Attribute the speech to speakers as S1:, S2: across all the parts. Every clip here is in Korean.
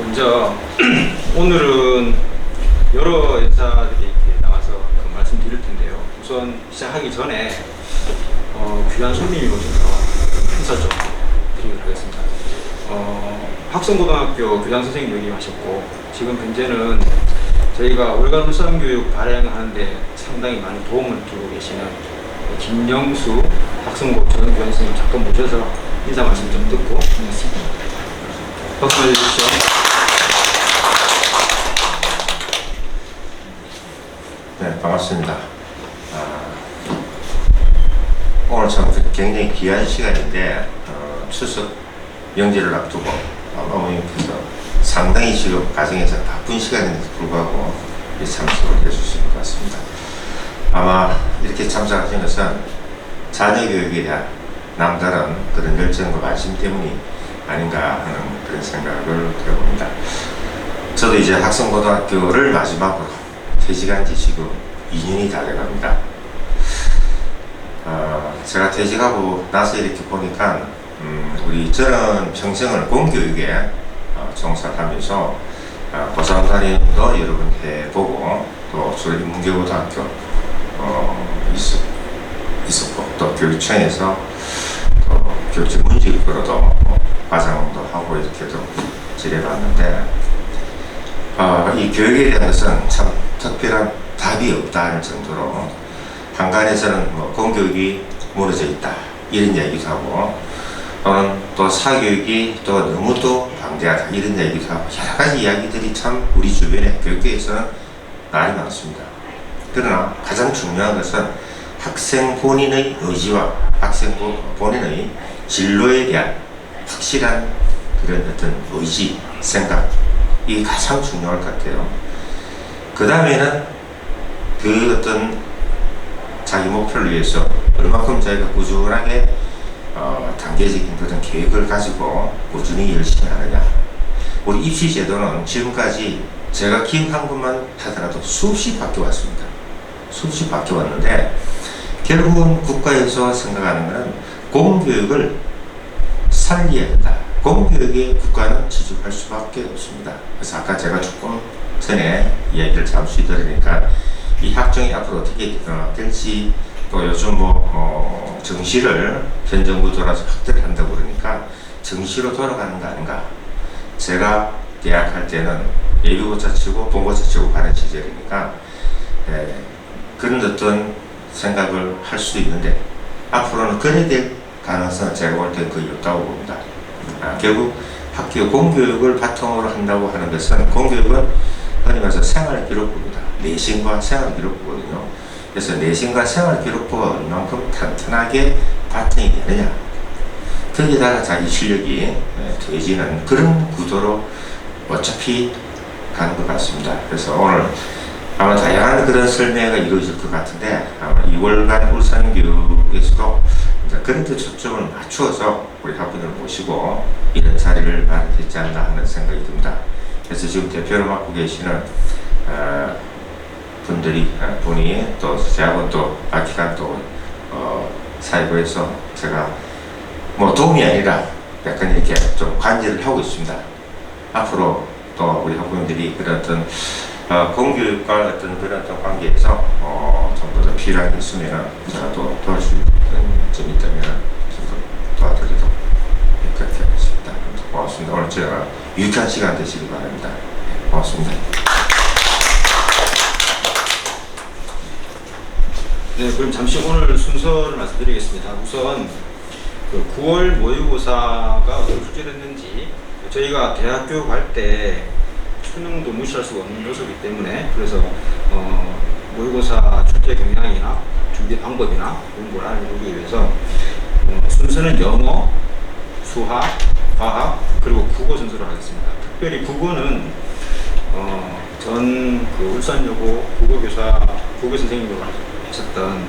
S1: 먼저 오늘은 여러 연사들이 이렇게 나와서 말씀드릴 텐데요. 우선 시작하기 전에 귀한 손님이 오셔서 인사 좀 드리도록 하겠습니다. 학성고등학교 교장 선생님 역임하셨고 지금 현재는 저희가 월간 울산교육 발행하는데 상당히 많은 도움을 주고 계시는 김영수 학성고 전 교장 선생님 잠깐 모셔서 인사 말씀 좀 듣고 끝냈습니다. 박수 해주십시오.
S2: 네, 반갑습니다. 오늘 참 굉장히 귀한 시간인데 추석 명절을 앞두고 어머님께서 상당히 지금 가정에서 바쁜 시간인데도 불구하고 참석을 해주실 것 같습니다. 아마 이렇게 참석하신 것은 자녀 교육에 대한 남다른 그런 열정과 관심 때문이 아닌가 하는 그런 생각을 해봅니다. 저도 이제 학성고등학교를 마지막으로 퇴직한 지 지금 2년이 다 돼갑니다. 제가 퇴직하고 나서 이렇게 보니까 저는 평생을 공교육에 종사하면서 고3 담임도 여러 번 해보고 또 인문교고등학교 있었고 또 교육청에서 또 교육청 문직으로도 과장도 하고 이렇게도 지내봤는데 이 교육에 대한 것은 참 특별한 답이 없다 하는 정도로 한간에서는 공교육이 무너져 있다 이런 이야기도 하고 또는 또 사교육이 또 너무도 방대하다 이런 이야기도 하고 여러 가지 이야기들이 참 우리 주변에 교육계에서는 많이 많습니다. 그러나 가장 중요한 것은 학생 본인의 의지와 학생 본인의 진로에 대한 확실한 그런 어떤 의지, 생각 이 가장 중요할 것 같아요. 그 다음에는 그 어떤 자기 목표를 위해서 얼마큼 자기가 꾸준하게 단계적인 그런 계획을 가지고 꾸준히 열심히 하느냐. 우리 입시 제도는 지금까지 제가 기억한 것만 하더라도 수없이 바뀌어왔습니다. 수없이 바뀌어왔는데 결국은 국가에서 생각하는 것은 공교육을 살려야 한다. 공교육에 국가는 지속할 수밖에 없습니다. 그래서 아까 제가 조금 전에 이야기를 잠시 들으니까 이 학종이 앞으로 어떻게 될지 또 요즘 정시를 현 정부 돌아서 확대를 한다고 그러니까 정시로 돌아가는 거 아닌가. 제가 대학 할 때는 예비고사 치고 본고사 치고 가는 시절이니까 그런 어떤 생각을 할 수도 있는데 앞으로는 그래 될 가능성은 제가 볼 때 거의 없다고 봅니다. 결국 학교 공교육을 바탕으로 한다고 하는 것은 공교육은 흔히 말해서 생활기록부입니다. 내신과 생활기록부거든요. 그래서 내신과 생활기록부가 얼만큼 탄탄하게 바탕이 되느냐 거기다가 자기 실력이 더해지는 그런 구도로 어차피 가는 것 같습니다. 그래서 오늘 아마 다양한 그런 설명회가 이루어질 것 같은데 아마 2월간 울산교육에서도 그런 데 초점을 맞추어서 우리 학부모를 모시고 이런 자리를 마련했지 않나 하는 생각이 듭니다. 그래서 지금 대표를 맡고 계시는 분이 또 저하고 또 아키가 또 사회부에서 제가 도움이 아니라 약간 이렇게 좀 관여를 하고 있습니다. 앞으로 또 우리 학부모들이 그런 어떤 공교육과 어떤 그런 어떤 관계에서 좀 더 필요한 게 있으면 제가 또 도와줄 수 있는 점이 있다면 저도 도와드리도록 그렇게 하겠습니다. 고맙습니다. 오늘 제가 유익한 시간 되시기 바랍니다. 고맙습니다.
S1: 네, 그럼 잠시 오늘 순서를 말씀드리겠습니다. 우선 9월 모의고사가 어떻게 출제됐는지 저희가 대학교 갈 때 수능도 무시할 수가 없는 요소이기 때문에 그래서 모의고사 출제 경향이나 준비 방법이나 그런 걸 알려주기 위해서 순서는 영어, 수학, 과학 그리고 국어 순서로 하겠습니다. 특별히 국어는 전 울산여고 국어 선생님으로 하셨던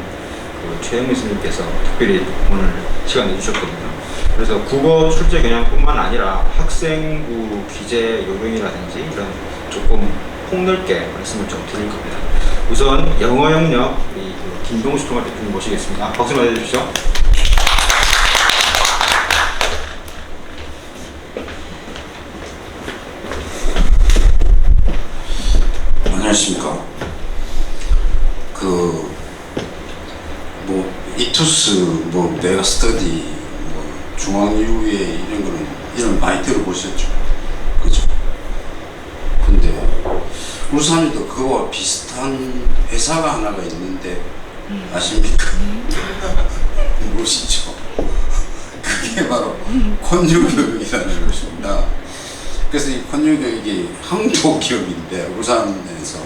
S1: 최영민 선생님께서 특별히 오늘 시간 내주셨거든요. 그래서 국어 출제 경향뿐만 아니라 학생부 기재 요령이라든지 이런 조금 폭넓게 말씀을 좀 드릴 겁니다. 우선 영어 영역 우리 김동수 통합대표님 모시겠습니다. 박수 맞아 주십시오.
S3: 안녕하십니까. 뭐 이투스, 뭐 메가스터디, 뭐 중앙유예 이런 거는 이런 많이 들어보셨죠, 그죠? 근데 울산에도 그거와 비슷한 회사가 하나가 있는데 아십니까? 모르시죠? 그게 바로 콘유교육이라는 것입니다. 그래서 이 콘유교육이 항토 기업인데 울산에서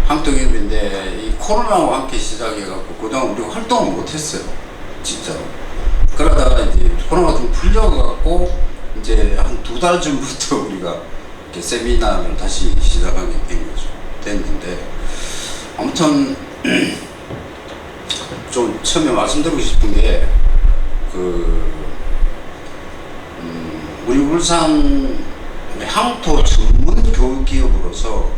S3: 항토 기업인데 이 코로나와 함께 시작해갖고 그동안 우리가 활동을 못했어요, 진짜로. 그러다가 이제 코로나가 좀 풀려갖고 이제 한 2달 전부터 우리가 이렇게 세미나를 다시 시작하게 됐는데, 아무튼 좀 처음에 말씀드리고 싶은 게 우리 울산 향토 전문 교육 기업으로서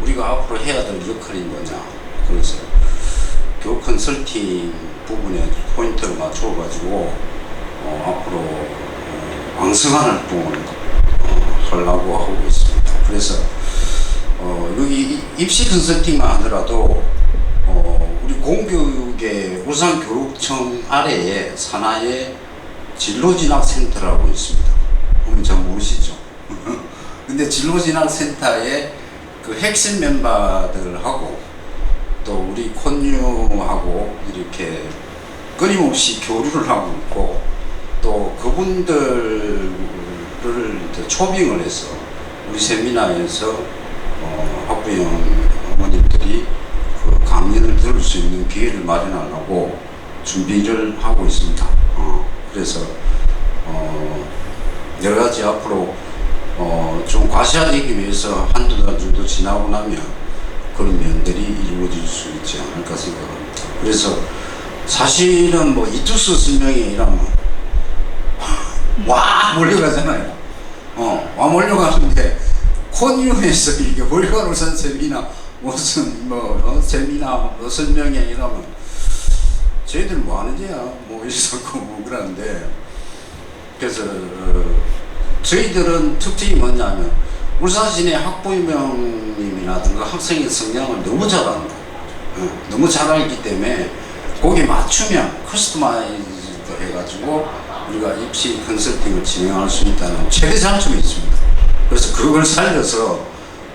S3: 우리가 앞으로 해야 될 역할이 뭐냐, 그래서 교육 컨설팅 부분에 포인트를 맞춰 가지고 앞으로 왕성한 활동을 하려고 하고 있습니다. 그래서 여기 입시 컨설팅만 하더라도 우리 공교육의 울산교육청 아래에 산하에 진로진학센터라고 있습니다. 보면 잘 모르시죠? 근데 진로진학센터에 그 핵심 멤버들하고 또 우리 콘유하고 이렇게 끊임없이 교류를 하고 있고, 또 그분들을 초빙을 해서 우리 세미나에서 학부형 어머님들이 그 강연을 들을 수 있는 기회를 마련하려고 준비를 하고 있습니다. 그래서 여러 가지 앞으로 좀 과시화되기 위해서 한두 달 정도 지나고 나면 그런 면들이 이루어질 수 있지 않을까 생각합니다. 그래서 사실은 뭐 이투스 설명회 이라면 와 몰려가잖아요. 와 몰려가는데 콘유에서 이게 몰려가는 우선 세미나 무슨 세미나 설명회 이라면 저희들 뭐 하는 데야 뭐 이러고 뭐 그러는데, 그래서 저희들은 특징이 뭐냐면 울산시내 학부형님이라든가 학생의 성향을 너무 잘 안다. 너무 잘 알기 때문에 거기에 맞추면 커스터마이즈도 해가지고 우리가 입시 컨설팅을 진행할 수 있다는 최대 장점이 있습니다. 그래서 그걸 살려서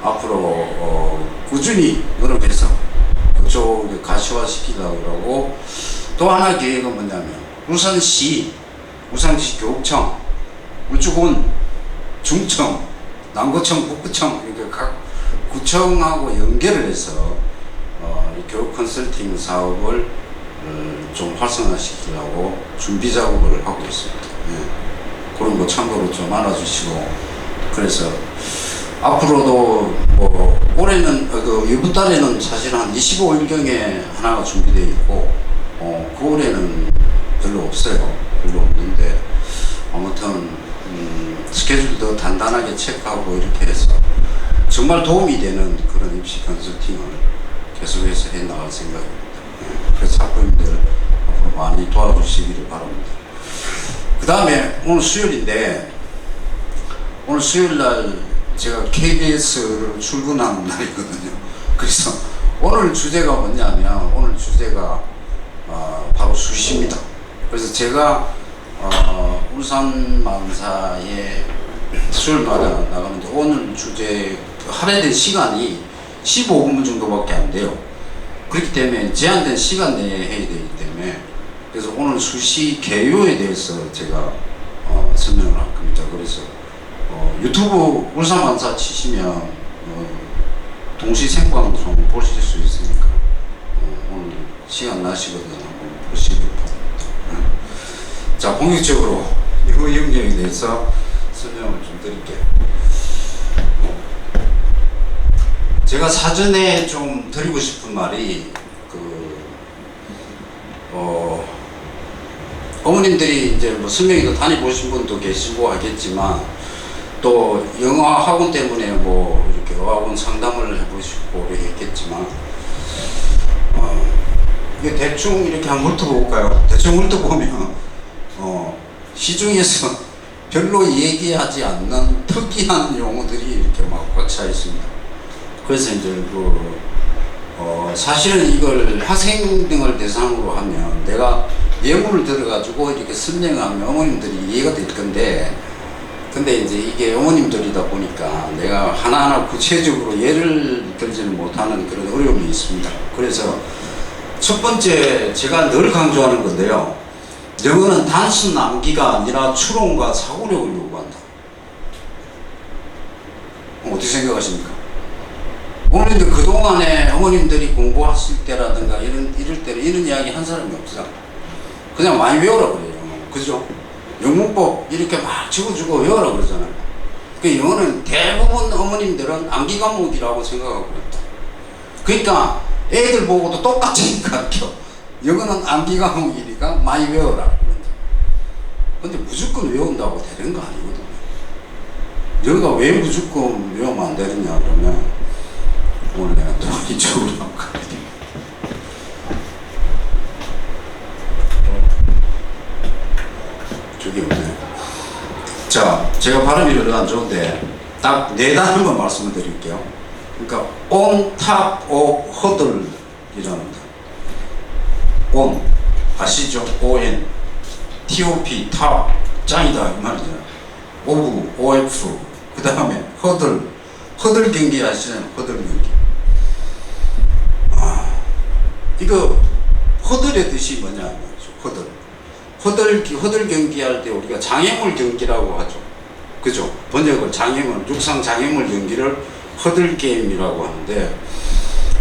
S3: 앞으로 꾸준히 노력해서 그쪽에 가시화시키려고 그러고, 또 하나 계획은 뭐냐면 울산시 교육청, 울주군, 중청, 남구청, 북구청 이렇게 각 구청하고 연결을 해서 이 교육 컨설팅 사업을 좀 활성화시키려고 준비 작업을 하고 있습니다. 그런 거 참고로 좀 알아주시고, 그래서 앞으로도 뭐 올해는 이번 달에는 사실 한 25일경에 하나가 준비되어 있고 그 올해는 별로 없어요. 별로 없는데 아무튼 스케줄 더 단단하게 체크하고 이렇게 해서 정말 도움이 되는 그런 입시 컨설팅을 계속해서 해 나갈 생각입니다. 그래서 학부모님들 앞으로 많이 도와주시기를 바랍니다. 그 다음에 오늘 수요일인데, 오늘 수요일날 제가 KBS를 출근하는 날이거든요. 그래서 오늘 주제가 뭐냐면, 오늘 주제가 바로 수시입니다. 그래서 제가 울산 만사에 수요일마다 나가는데, 오늘 주제 할애된 시간이 15분 정도밖에 안 돼요. 그렇기 때문에 제한된 시간 내에 해야 되기 때문에, 그래서 오늘 수시 개요에 대해서 제가 설명을 할 겁니다. 그래서 유튜브 울산 만사 치시면 동시 생방송 보실 수 있으니까 오늘 시간 나시거든 한번 보시길 바랍니다. 자, 본격적으로 이후 영역에 대해서 설명을 좀 드릴게요. 제가 사전에 좀 드리고 싶은 말이 어머님들이 이제 뭐 설명회도 다녀보신 분도 계시고 하겠지만, 또 영어 학원 때문에 뭐 이렇게 어학원 상담을 해보시고 했겠지만, 이게 대충 이렇게 한번 훑어볼까요? 대충 훑어보면 시중에서 별로 얘기하지 않는 특이한 용어들이 이렇게 막 꽉 차 있습니다. 그래서 이제 사실은 이걸 학생 등을 대상으로 하면 내가 예문을 들어가지고 이렇게 설명하면 어머님들이 이해가 될 건데, 근데 이제 이게 어머님들이다 보니까 내가 하나하나 구체적으로 예를 들지는 못하는 그런 어려움이 있습니다. 그래서 첫 번째 제가 늘 강조하는 건데요. 영어는 단순 암기가 아니라 추론과 사고력을 요구한다. 어떻게 생각하십니까? 어머님들 그동안에 어머님들이 공부하실 때라든가 이럴 때는 이런 이야기 한 사람이 없잖아. 그냥 많이 외우라 그래요. 그죠? 영문법 이렇게 막 적어주고 외우라 그러잖아요. 그 영어는 대부분 어머님들은 암기 과목이라고 생각하고 있다. 그러니까 애들 보고도 똑같이 가르쳐. 영어는 암기 과목이니까 많이 외워라. 근데 무조건 외운다고 되는 거 아니거든요. 영어가 왜 무조건 외우면 안 되느냐 그러면 오늘 내가 또 이쪽으로 한번 가야 돼. 저기 없네. 자, 제가 발음이 별로 안 좋은데 딱 4단어만 말씀을 드릴게요. 그러니까 on top of hurdle이라는 거. on 아시죠? on top top 짱이다 이 말이잖아요. of 그 다음에 hurdle 경기 아시잖아요. hurdle 경기. 이거 허들의 뜻이 뭐냐? 허들 경기할 때 우리가 장애물 경기라고 하죠. 그죠? 번역을 장애물, 육상 장애물 경기를 허들 게임이라고 하는데,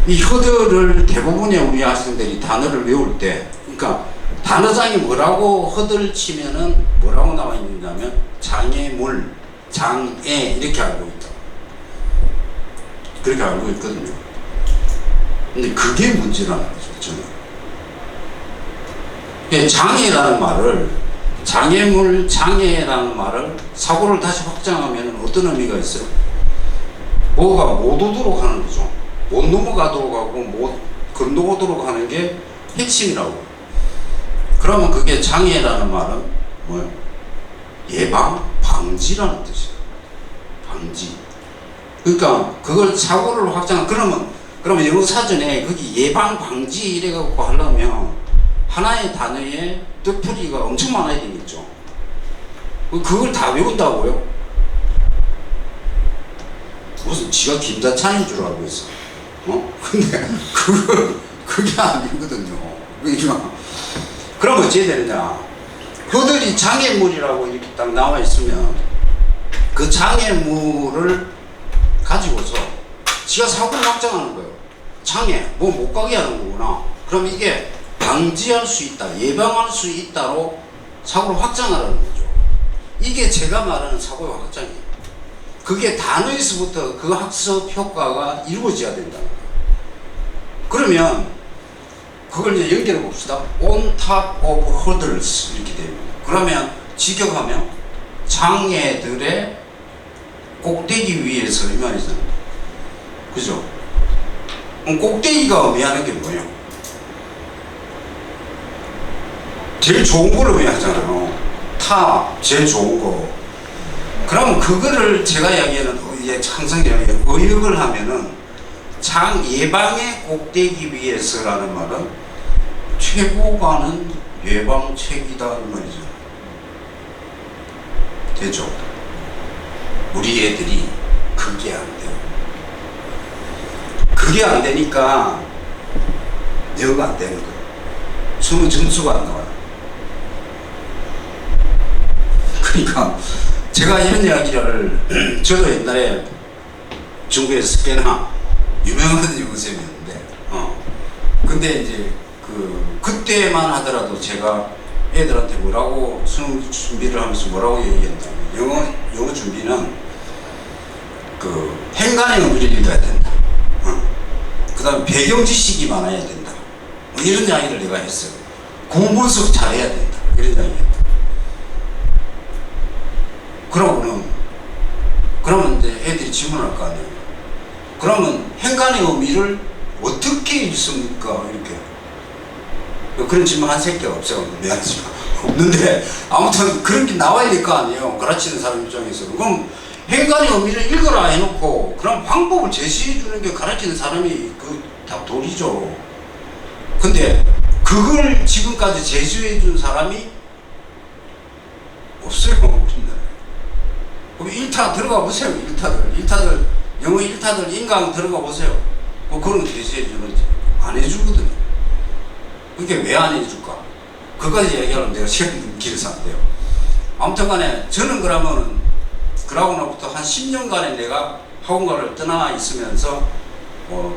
S3: 이 허들을 대부분의 우리 학생들이 단어를 외울 때, 그러니까 단어장이 뭐라고 허들 치면은 뭐라고 나와 있느냐면 장애물, 장애 이렇게 알고 있다. 그렇게 알고 있거든요. 근데 그게 문제라는 거죠, 저는. 장애라는 말을, 장애물, 장애라는 말을 사고를 다시 확장하면 어떤 의미가 있어요? 뭐가 못 오도록 하는 거죠. 못 넘어가도록 하고 못 건너오도록 하는 게 핵심이라고. 그러면 그게 장애라는 말은 뭐예요? 예방, 방지라는 뜻이에요. 방지. 그러니까 그걸 사고를 그러면 영어 사전에 거기 예방, 방지 이래갖고 하려면 하나의 단어에 뜻풀이가 엄청 많아야 되겠죠. 그걸 다 외운다고요? 무슨 지가 김다찬인 줄 알고 있어. 근데 그게 아니거든요. 그러니까 그럼 어찌 되느냐? 그들이 장애물이라고 이렇게 딱 나와 있으면 그 장애물을 가지고서 지가 사고를 확장하는 거예요. 장애, 뭐 못 가게 하는 거구나. 그럼 이게 방지할 수 있다, 예방할 수 있다로 사고를 확장하라는 거죠. 이게 제가 말하는 사고의 확장이에요. 그게 단어에서부터 그 학습 효과가 이루어져야 된다는 거예요. 그러면 그걸 이제 연결해 봅시다. on top of hurdles 이렇게 됩니다. 그러면 직역하면 장애들의 꼭대기 위에서 이 말이잖아요. 그죠? 꼭대기가 의미하는 게 뭐예요? 제일 좋은 걸 의미하잖아요. 탑, 제일 좋은 거. 그러면 그거를 제가 이야기하는, 항상 이야기하는 의역을 하면은 예방의 꼭대기 위에서라는 말은 최고가는 예방책이다 이 말이죠. 되죠? 우리 애들이 그게 안 돼요. 그게 안 되니까 영어가 안 되는 거예요. 수능 점수가 안 나와요. 그러니까 제가 이런 이야기를 저도 옛날에 중국에서 꽤나 유명한 영어쌤이었는데 근데 이제 그때만 하더라도 제가 애들한테 뭐라고 수능 준비를 하면서 뭐라고 얘기했냐면 영어 준비는 행간의 의미를 읽어야 된다. 그 다음에 배경 지식이 많아야 된다. 뭐 이런 이야기를 내가 했어요. 구문 분석 잘해야 된다. 이런 이야기 했다. 그러면 이제 애들이 질문할 거 아니에요. 그러면 행간의 의미를 어떻게 읽습니까? 이렇게. 그런 질문 한 새끼가 없어요. 미안하지만. 없는데 아무튼 그런 게 나와야 될 거 아니에요. 가르치는 사람 입장에서. 그럼 행간의 의미를 읽어라 해놓고 그럼 방법을 제시해 주는 게 가르치는 사람이 다 도리죠. 근데 그걸 지금까지 제시해 준 사람이 없어요. 우리나라에. 그럼 일타 들어가 보세요. 일타들 영어 일타들 인강 들어가 보세요. 그런 거 제시해 주는지 안 해주거든요. 그게 왜 안 해줄까? 그까지 얘기하면 내가 시간이 길어서 안 돼요. 아무튼 간에 저는 그러면은 그러고 나부터 한 10년간에 내가 학원가를 떠나 있으면서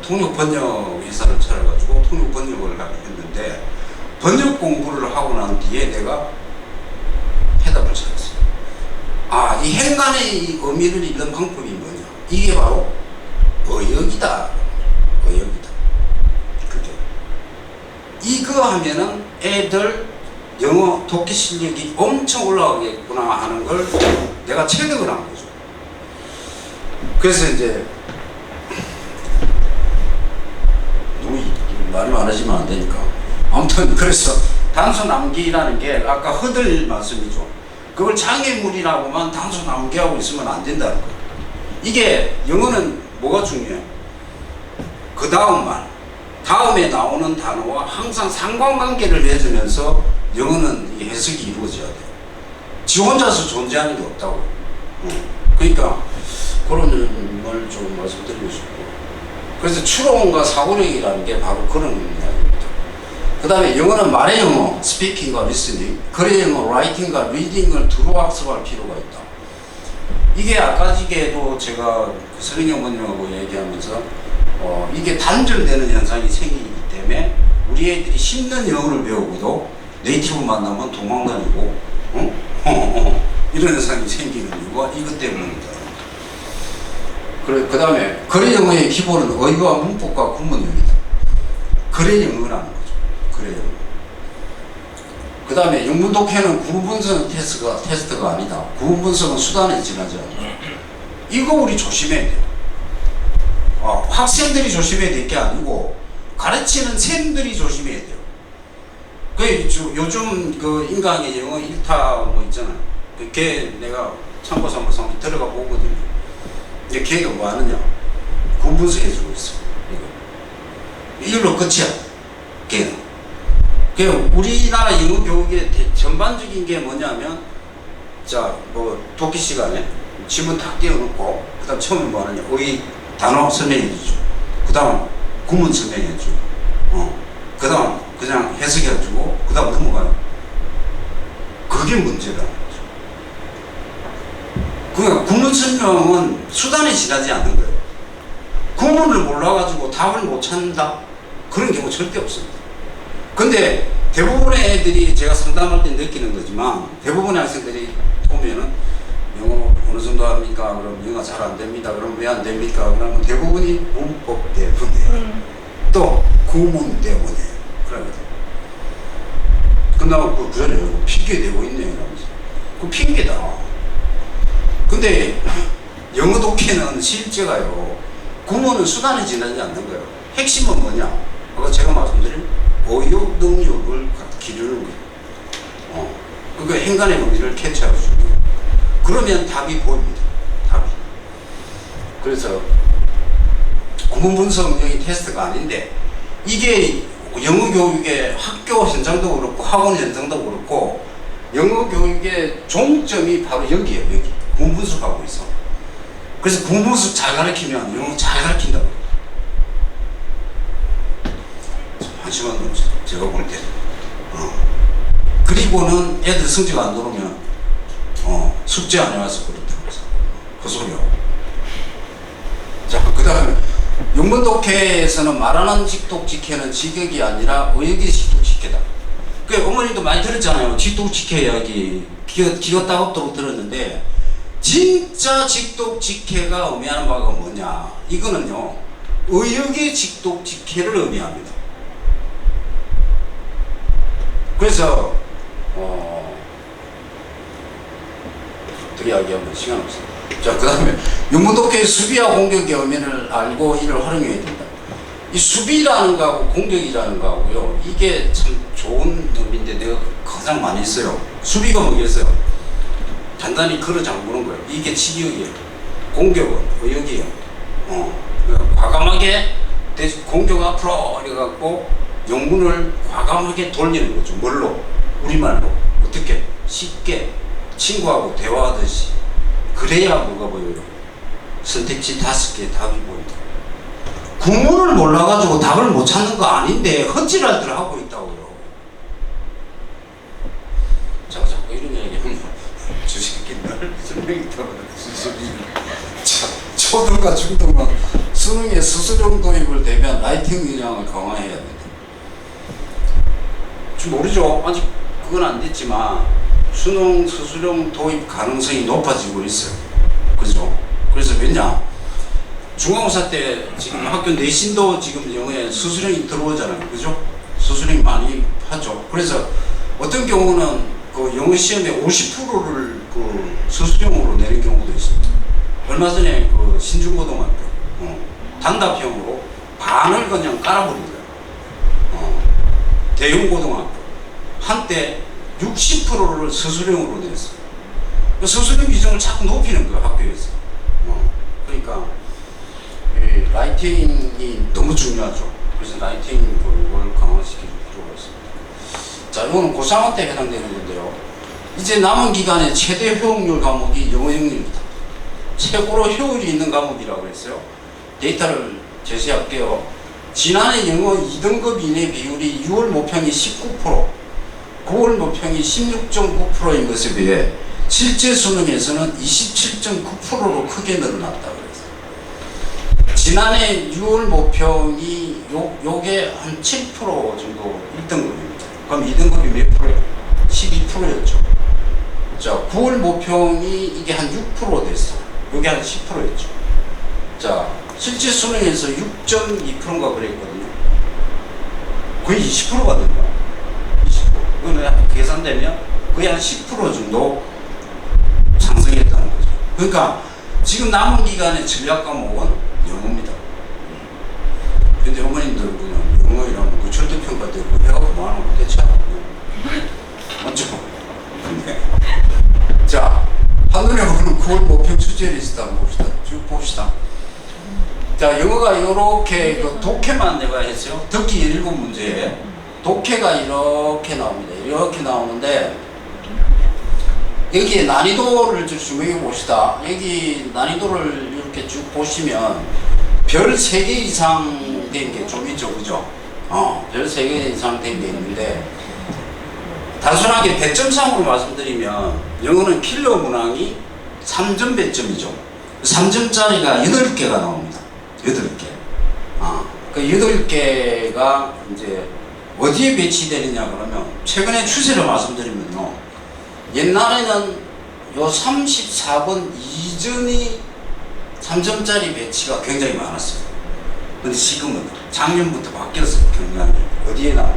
S3: 통역 번역 회사를 차려가지고 통역 번역을 했는데 번역 공부를 하고 난 뒤에 내가 해답을 찾았어요. 아, 이 행간의 의미를 읽는 방법이 뭐냐? 이게 바로 어역이다. 어역이다. 그게 이거 하면은 애들 영어 독해 실력이 엄청 올라가겠구나 하는 걸 내가 체득을 한 거죠. 그래서 이제 말이 많아지면 안 되니까 아무튼 그래서 단순 암기라는 게 아까 허들 말씀이죠. 그걸 장애물이라고만 단순 암기하고 있으면 안 된다는 거예요. 이게 영어는 뭐가 중요해요? 그 다음 말, 다음에 나오는 단어와 항상 상관관계를 맺으면서 영어는 이게 해석이 이루어져야 돼요. 지 혼자서 존재하는 게 없다고. 그러니까 그런 걸 좀 말씀드리고 싶고, 그래서 추론과 사고력이라는 게 바로 그런 이야기입니다. 그 다음에 영어는 말의 영어, 스피킹과 리스닝, 글의 영어, 라이팅과 리딩을 두루 학습할 필요가 있다. 이게 아까 전에도 제가 서ling 어머님하고 얘기하면서 이게 단절되는 현상이 생기기 때문에 우리 애들이 10년 영어를 배우고도 네이티브 만나면 도망다니고 이런 현상이 생기는 이유가 이것 때문입니다. 그 다음에 거래 영어의 기본은 어휘와 문법과 구문형이다. 거래 영어라는 거죠. 거래 영어. 그 다음에 영문 독해는 구문분석 테스트가 아니다. 구문분석은 수단에 지나지 않는다. 이거 우리 조심해야 돼요. 학생들이 조심해야 될 게 아니고 가르치는 쌤들이 조심해야 돼요. 요즘 그 인강의 영어 1타 뭐 있잖아요. 걔 내가 참고서 한번 들어가 보거든요. 근데 걔가 뭐 하느냐? 구분석 해주고 있어. 이걸로 끝이야. 걔는. 우리나라 영어 교육의 전반적인 게 뭐냐면, 자, 뭐, 독해 시간에 지문 탁 띄워놓고, 그 다음 처음에 뭐 하느냐? 어휘 단어 설명해주죠. 그 다음 구문 설명해주고, 그 다음 그냥 해석해주고, 그 다음 넘어가요. 그게 문제라는 거죠. 그러니까 구문 설명은 수단에 지나지 않는 거예요. 구문을 몰라가지고 답을 못 찾는다? 그런 경우 절대 없습니다. 근데 대부분의 애들이 제가 상담할 때 느끼는 거지만 대부분의 학생들이 오면은 영어 어느 정도 합니까? 그럼 영어 잘 안 됩니다. 그럼 왜 안 됩니까? 그러면 대부분이 문법 때문에 또 구문 때문에 그러거든. 끝나고 그 구절에 핑계 대고 있네 이러면서 그 핑계다. 근데 영어 독해는 실제가요. 구문은 수단에 지나지 않는 거예요. 핵심은 뭐냐? 아까 제가 말씀드린 어휘 능력을 기르는 거예요. 그러니까 행간의 의미를 캐치할 수 있는 거예요. 그러면 답이 보입니다. 답이. 그래서 구문 분석력이 테스트가 아닌데 이게 영어 교육의 학교 현장도 그렇고 학원 현장도 그렇고 영어 교육의 종점이 바로 여기에요. 여기. 구문 분석하고 있어. 그래서 구문 분석 잘 가르치면 영어 잘 가르친다고. 한심한 놈이죠. 제가 볼 때. 그리고는 애들 성적 안 들어오면 숙제 안 해와서 그렇다고 해서 그 소리야. 자, 그 다음에 영문 독해에서는 말하는 직독직해는 직역이 아니라 어역이 직독직해다. 그 어머님도 많이 들었잖아요. 직독직해 이야기 기어 따갑도록 들었는데 진짜 직독직해가 의미하는 바가 뭐냐? 이거는요 어역의 직독직해를 의미합니다. 그래서 어떻게 이야기하면 시간 없어요. 자, 그 다음에 영문 독해의 수비와 공격의 의미를 알고 이를 활용해야 된다. 이 수비라는 거하고 공격이라는 거하고요 이게 참 좋은 의미인데 내가 가장 많이 써요. 수비가 뭐겠어요? 단단히 걸어 잠그는 거예요. 이게 치기역이에요. 공격은 의역이에요. 그러니까 과감하게 공격 앞으로 이래갖고 영문을 과감하게 돌리는 거죠. 뭘로? 우리말로. 어떻게? 쉽게 친구하고 대화하듯이. 그래야 뭐가 보여요? 선택지 5개 답이 보인다. 구문을 몰라가지고 답을 못 찾는 거 아닌데 헛질할들 하고 있다고요. 제가 자꾸 이런 얘기하면 주식기들 설명했다고 초등과 중등은 수능에 수수령 도입을 되면 라이팅 역량을 강화해야 됩니다. 좀 모르죠. 아직 그건 안 됐지만 수능 수수령 도입 가능성이 높아지고 있어요. 그죠? 그래서 왜냐? 중간고사 때 지금 학교 내신도 지금 영어에 수수령이 들어오잖아요. 그죠? 수수령이 많이 하죠. 그래서 어떤 경우는 그 영어 시험에 50%를 그 수수령으로 내는 경우도 있습니다. 얼마 전에 그 신중고등학교 단답형으로 반을 그냥 깔아버린 거예요. 대용고등학교 한때 60%를 수수령으로 냈어요. 그 수수령 비중을 자꾸 높이는 거예요, 학교에서. 그러니까 이 라이팅이 너무 중요하죠. 그래서 라이팅 걸 강화시킬 필요가 있습니다. 자, 이거는 고3 때 해당되는 건데요. 이제 남은 기간에 최대 효용률 과목이 영어 영역입니다. 최고로 효율이 있는 과목이라고 했어요. 데이터를 제시할게요. 지난해 영어 2등급 이내 비율이 6월 모평이 19%, 9월 모평이 16.9%인 것에 비해 실제 수능에서는 27.9%로 크게 늘어났다 그랬어요. 지난해 6월 모평이 요게 한 7% 정도 1등급입니다. 그럼 2등급이 몇 프로예요? 12%였죠. 자, 9월 모평이 이게 한 6% 됐어요. 요게 한 10%였죠. 자, 실제 수능에서 6.2%인가 그랬거든요. 거의 20%가 된다. 20%. 그러면 계산되면 거의 한 10% 정도 상승했다는 거죠. 그러니까 지금 남은 기간의 전략 과목은 영어입니다. 근데 어머님들 그냥 영어이라면 그 절대평가 되고 해가 그만하면 대체 안 하고요. 맞죠? 자, 한눈에 보는 9월 모평 출제 리스트 한번 봅시다. 쭉 봅시다. 자, 영어가 이렇게 그 독해만 내가 했어요. 듣기 7문제. 독해가 이렇게 나옵니다. 이렇게 나오는데 여기에 난이도를 좀 매겨봅시다. 여기 난이도를 이렇게 쭉 보시면 별 3개 이상 된 게 좀 있죠. 그죠? 별 3개 이상 된 게 있는데 단순하게 배점상으로 말씀드리면 영어는 킬러 문항이 3점 배점이죠. 3점짜리가 8개가 나옵니다. 8개. 그 8개가 이제 어디에 배치되느냐 그러면 최근에 추세를 말씀드리면요. 옛날에는 요 34번 이전이 3점짜리 배치가 굉장히 많았어요. 근데 지금은 작년부터 바뀌었어요. 경향이. 어디에 나?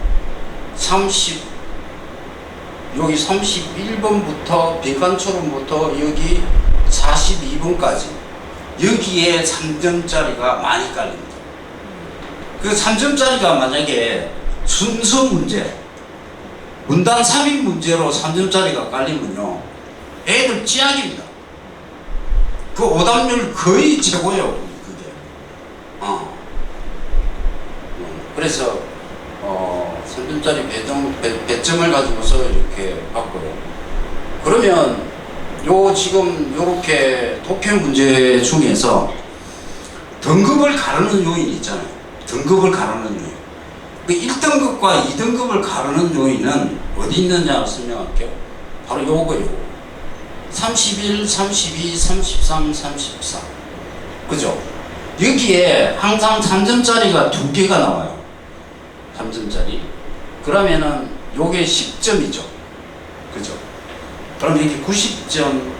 S3: 여기 31번부터 빈칸초론부터 여기 42번까지 여기에 3점짜리가 많이 깔립니다. 그 3점짜리가 만약에 순서 문제, 문단 삽입 문제로 3점짜리가 깔리면요, 애들 찌약입니다. 그 오답률 거의 최고예요, 그게. 그래서 3점짜리 배점을 가지고서 이렇게 봤고요. 그러면 요 지금 요렇게 독해 문제 중에서 등급을 가르는 요인이 있잖아요. 등급을 가르는 요인. 그 1등급과 2등급을 가르는 요인은 어디 있느냐 설명할게요. 바로 요거요. 31, 32, 33, 34. 그죠? 여기에 항상 3점짜리가 2개가 나와요. 3점짜리. 그러면은 요게 10점이죠. 그죠? 그럼 여기 90점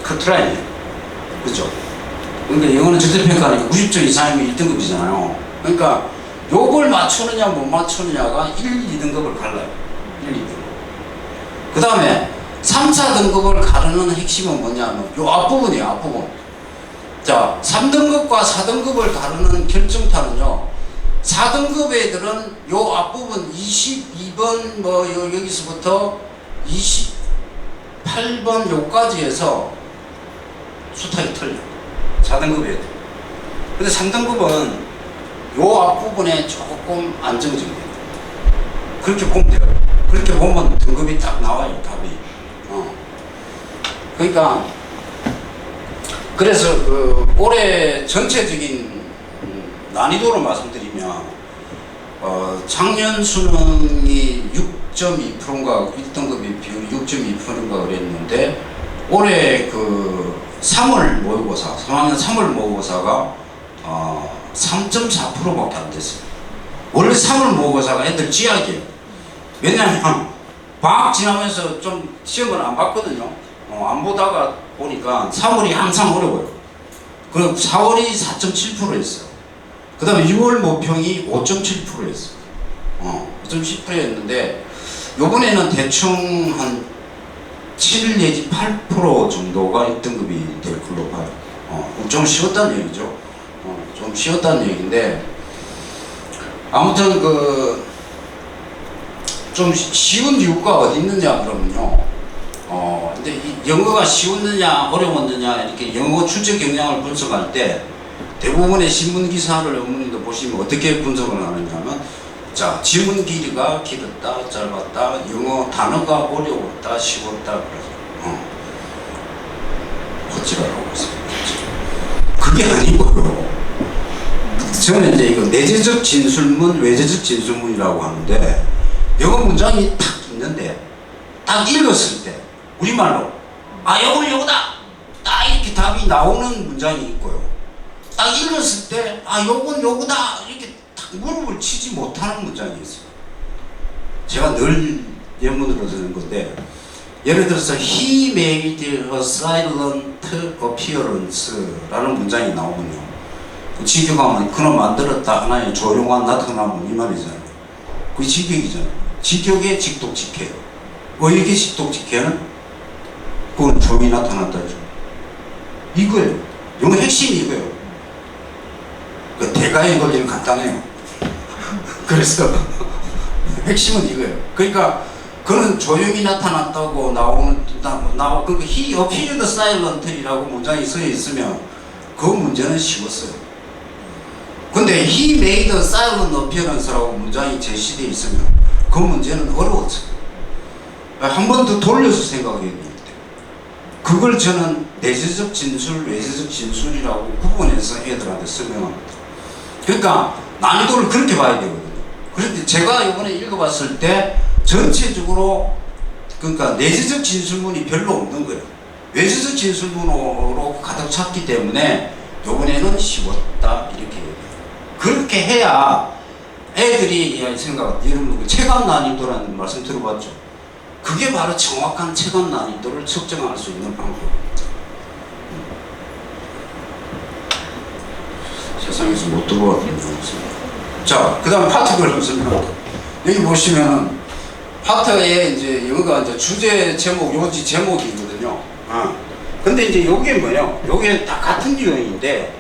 S3: 커트라인이에요. 그죠? 그러니까 영어는 절대평가니까 90점 이상이면 1등급이잖아요. 그러니까 요걸 맞추느냐 못 맞추느냐가 1, 2등급을 갈라요. 1, 2등급. 그 다음에 3, 4등급을 가르는 핵심은 뭐냐면 요 앞부분이에요. 앞부분. 자, 3등급과 4등급을 가르는 결정타는요, 4등급 애들은 요 앞부분 22번 뭐 여기서부터 28번 요까지 해서 수탁이 틀려. 4등급이어야 돼. 근데 3등급은 요 앞부분에 조금 안정적이에요. 그렇게 보면 돼요. 그렇게 보면 등급이 딱 나와요, 답이. 그러니까 그래서 그 올해 전체적인 난이도로 말씀드리면 작년 수능이 6.2%인가 1등급이 비율이 6.2%인가 그랬는데 올해 그 3월 모의고사 3학년 3월 모의고사가 3.4%밖에 안 됐어요. 원래 3월 모의고사가 애들 쥐약이에요. 왜냐하면 방학 지나면서 좀 시험을 안 봤거든요. 안 보다가 보니까 3월이 항상 어려워요. 그럼 4월이 4.7%였어요. 그 다음에 6월 모평이 5.7%였어요. 5.7%였는데 요번에는 대충 한 7 내지 8% 정도가 1등급이 될 걸로 봐요. 좀 쉬웠다는 얘기죠. 좀 쉬웠다는 얘기인데 아무튼 그 좀 쉬운 이유가 어디 있느냐 그러면요. 근데 이 영어가 쉬웠느냐 어려웠느냐 이렇게 영어 출제 경향을 분석할 때 대부분의 신문 기사를 어머님도 보시면 어떻게 분석을 하느냐면 자 지문 길이가 길었다 짧았다 영어 단어가 어려웠다 쉬웠다 그래서 어찌라고 했습니다. 그게 아니고요. 저는 이제 이거 내재적 진술문 외재적 진술문이라고 하는데 영어 문장이 딱 있는데 딱 읽었을 때 우리말로 요건 요거다 딱 이렇게 답이 나오는 문장이 있고요. 딱 읽었을 때 요건 요거다 이렇게 딱 무릎을 치지 못하는 문장이 있어요. 제가 늘 예문으로 드는 건데 예를 들어서 He made a silent appearance 라는 문장이 나오면요. 직역하면 그는 만들었다 하나의 조용한 나타남은 이 말이잖아요. 그게 직역이잖아요. 직역의 직독직해요. 의역의 직독직해는 그건 조용히 나타났다죠. 이거예요. 영어 핵심이 이거예요. 그 대가의 권리는 간단해요. 그래서 핵심은 이거예요. 그러니까 그는 조용히 나타났다고 그러니까 he appeared silently라고 문장이 써 있으면 그 문제는 쉬웠어요. 근데 he made a silent appearance라고 문장이 제시되어 있으면 그 문제는 어려웠어요. 한 번 더 돌려서 생각해야 됩니다. 그걸 저는 내재적 진술, 외재적 진술이라고 구분해서 애들한테 설명합니다. 그러니까 난이도를 그렇게 봐야 되거든요. 그런데 제가 이번에 읽어봤을 때 전체적으로 그러니까 내재적 진술문이 별로 없는 거예요. 외재적 진술문으로 가득 찼기 때문에 이번에는 쉬웠다 이렇게 해요. 그렇게 해야 애들이 여러분 체감 난이도라는 말씀 들어봤죠? 그게 바로 정확한 체감 난이도를 측정할 수 있는 방법입니다. 세상에서 못 들어왔던 거였습니다. 자, 그 다음 파트를 설명할게요. 여기 보시면 파트에 이제 여기가 이제 주제 제목, 요지 제목이거든요. 근데 이제 요게 뭐냐? 요게 다 같은 유형인데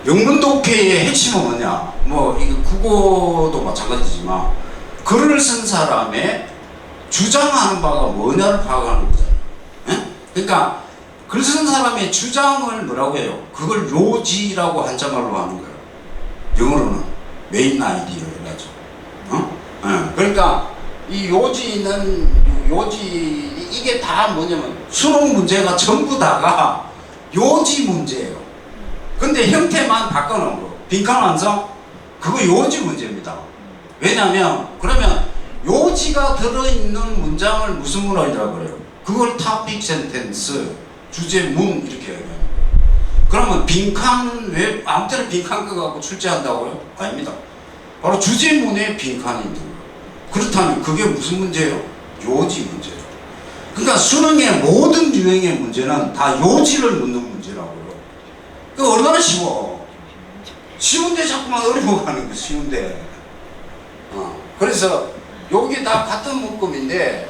S3: 영문 독해의 핵심은 뭐냐? 뭐 이거 국어도 마찬가지지만 글을 쓴 사람의 주장하는 바가 뭐냐를 파악하는 거잖아요. 그러니까 글 쓴 사람의 주장을 뭐라고 해요? 그걸 요지라고 한자말로 하는 거예요. 영어로는 메인 아이디어라고 하죠. 그러니까 이 요지는 이게 다 뭐냐면 수능 문제가 전부 다가 요지 문제예요. 근데 형태만 바꿔놓은 거. 빈칸 완성? 그거 요지 문제입니다. 왜냐면 그러면 요지가 들어있는 문장을 무슨 문헌이라고 그래요? 그걸 토픽 센텐스, 주제문 이렇게 얘기해요. 그러면 빈칸 왜 아무 때나 빈칸 거 갖고 출제한다고요? 아닙니다. 바로 주제문에 빈칸이 있는 거예요. 그렇다면 그게 무슨 문제예요? 요지 문제예요. 그러니까 수능의 모든 유형의 문제는 다 요지를 묻는 문제라고요. 그 얼마나 쉬워. 쉬운데 자꾸만 어려워가는 거 쉬운데. 그래서 여기 다 같은 묶음인데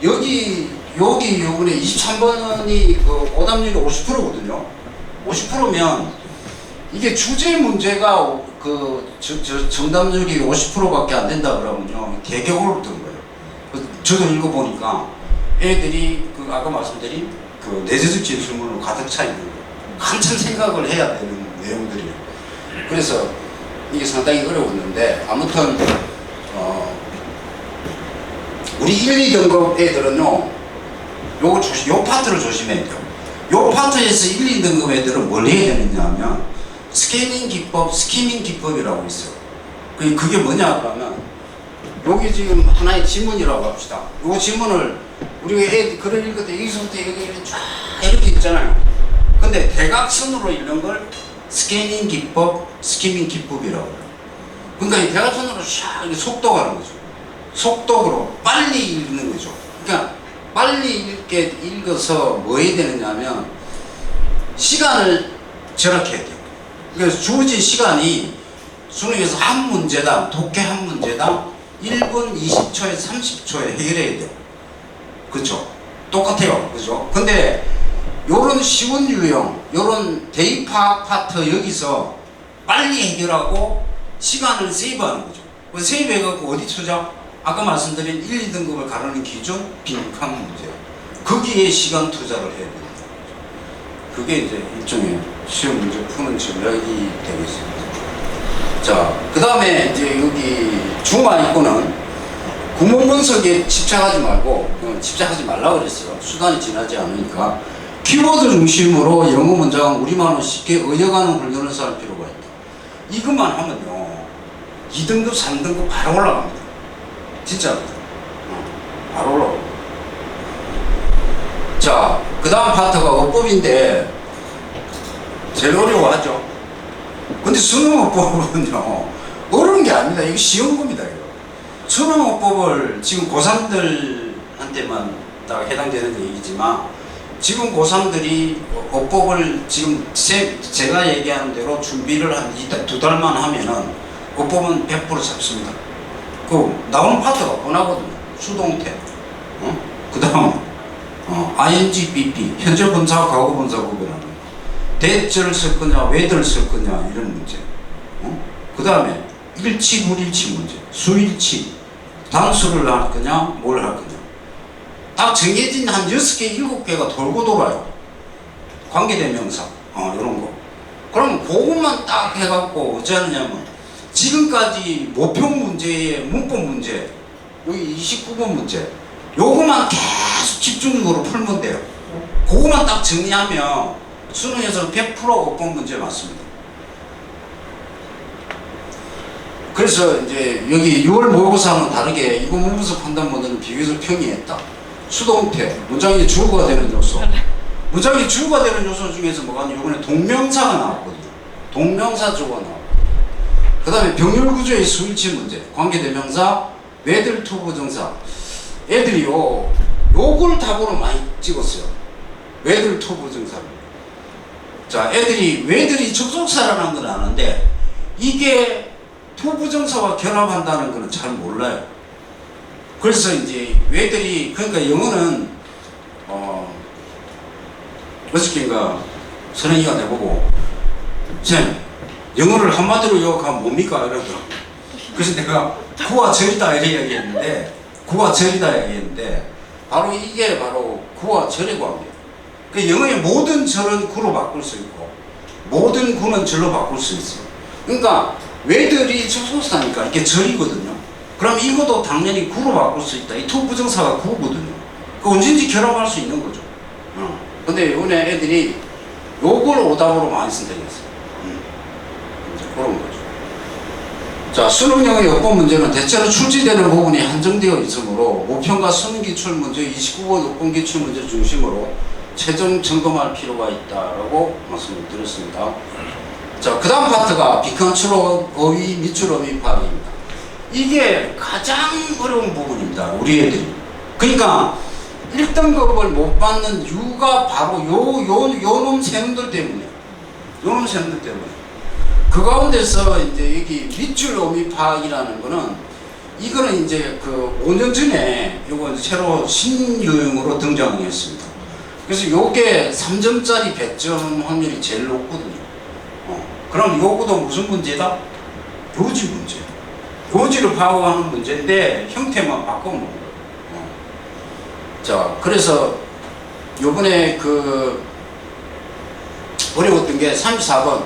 S3: 여기 요번에 23번이 그 오답률이 50%거든요. 50%면 이게 주제 문제가 그 정답률이 50%밖에 안 된다 그러면요 개격으로 뜬 거예요. 저도 읽어보니까 애들이 그 아까 말씀드린 그 내재적 진술문으로 가득 차 있는 거. 한참 생각을 해야 되는 내용들이에요. 그래서 이게 상당히 어려웠는데 아무튼 우리 1, 2등급 애들은요 요 파트를 조심해야 돼요. 요 파트에서 1, 2등급 애들은 뭘 해야 되느냐 하면 스캐닝 기법, 스키밍 기법이라고 있어요. 그게 뭐냐 그러면 여기 지금 하나의 지문이라고 합시다. 요 지문을 우리가 애들 글을 읽을 때 여기서부터 여기 쫙 이렇게 있잖아요. 근데 대각선으로 읽는 걸 스캐닝 기법, 스키밍 기법이라고 해요. 그러니까 이 대각선으로 샥 이렇게 속도가는 거죠. 속도로 빨리 읽는 거죠. 그러니까 빨리 읽어서 뭐 해야 되느냐 하면 시간을 절약해야 돼요. 그래서 주어진 시간이 수능에서 한 문제당, 독해 한 문제당 1분 20초에 30초에 해결해야 돼요. 그렇죠? 똑같아요. 그죠? 근데 요런 쉬운 유형, 요런 대입학 파트 여기서 빨리 해결하고 시간을 세이브하는 거죠. 세이브해갖고 어디 투자? 아까 말씀드린 1, 2등급을 가르는 기준 빈칸 문제. 거기에 시간 투자를 해야 됩니다. 그게 이제 일종의 시험 문제 푸는 전략이 되겠습니다. 자, 그 다음에 이제 여기 중하위권은 구문 분석에 집착하지 말고, 집착하지 말라고 그랬어요. 수단이 지나지 않으니까. 키워드 중심으로 영어 문장 우리말로 쉽게 의역하는 훈련을 할 필요가 있다. 이것만 하면요 2등급, 3등급 바로 올라갑니다. 진짜 바로 올라갑니다. 자, 그 다음 파트가 어법인데 제일 어려워하죠. 근데 수능어법은요 어려운 게 아닙니다. 이거 쉬운 겁니다. 이거. 수능어법을 지금 고3들한테만 딱 해당되는 얘기지만 지금 고3들이 어법을 지금 제가 얘기하는 대로 준비를 한 2-2달만 하면은 어법은 100% 잡습니다. 그 나오는 파트가 뻔하거든요. 수동태, 그 다음 ing, bb, 현재 분사, 과거 분사 구별하는 거. 대절을 쓸 거냐, 왜들을 쓸 거냐 이런 문제. 그 다음에 일치, 불일치 문제, 수일치, 단수를 할 거냐, 뭘 할 거냐. 딱 정해진 한 6개, 7개가 돌고 돌아요. 관계대명사, 이런 거. 그럼 그것만 딱 해갖고 어찌 하느냐면 지금까지 모평 문제의 문법 문제, 여기 29번 문제, 요거만 계속 집중적으로 풀면 돼요. 그거만 딱 정리하면 수능에서는 100% 어법 문제 맞습니다. 그래서 이제 여기 6월 모의고사는 다르게 이거 문서 판단 모델은 비교적 평이했다. 수동태, 문장이 주어가 되는 요소. 문장이 주어가 되는 요소 중에서 뭐가 있냐? 이번에 동명사가 나왔거든요. 동명사 주어가 나왔고. 그 다음에 병렬 구조의 수일치 문제, 관계대명사, 왜들 투부정사. 애들이요, 요걸 답으로 많이 찍었어요. 왜들 투부정사를. 자, 왜들이 접속사라는 건 아는데, 이게 투부정사와 결합한다는 거는 잘 몰라요. 그래서 이제 왜들이, 그러니까 영어는 어저께인가 선생님이 내보고 쌤 영어를 한마디로 요약하면 뭡니까? 이러더라고. 그래서 내가 구와 절이다 이렇게 얘기했는데 구와 절이다 얘기했는데 바로 이게 바로 구와 절의 관계예요. 그 영어의 모든 절은 구로 바꿀 수 있고 모든 구는 절로 바꿀 수 있어요. 그러니까 왜들이 접속사니까 이게 절이거든요. 그럼 이것도 당연히 구로 바꿀 수 있다. 이 투부정사가 구거든요. 그 언제든지 결합할 수 있는 거죠. 근데 이번에 애들이 요걸 오답으로 많이 선택했어요. 그런 거죠. 자, 수능형의 어법 문제는 대체로 출제되는 부분이 한정되어 있으므로 모평과 수능 기출 문제, 29번 어법 기출 문제 중심으로 최종 점검할 필요가 있다라고 말씀을 드렸습니다. 자, 그 다음 파트가 비컨출 어휘, 밑줄 어휘 파악입니다. 이게 가장 어려운 부분입니다. 우리 애들이. 그러니까 1등급을 못 받는 이유가 바로 요놈 새놈들 때문에. 요놈 새놈들 때문에. 그 가운데서 이제 여기 밑줄 어휘 파악이라는 거는 이거는 이제 그 5년 전에 요거 새로 신유형으로 등장했습니다. 그래서 요게 3점짜리 배점 확률이 제일 높거든요. 그럼 요거도 무슨 문제다? 요지 문제. 요지를 파악하는 문제인데 형태만 바꿔놓은 거예요. 자, 그래서 요번에 그 어려웠던 게 34번.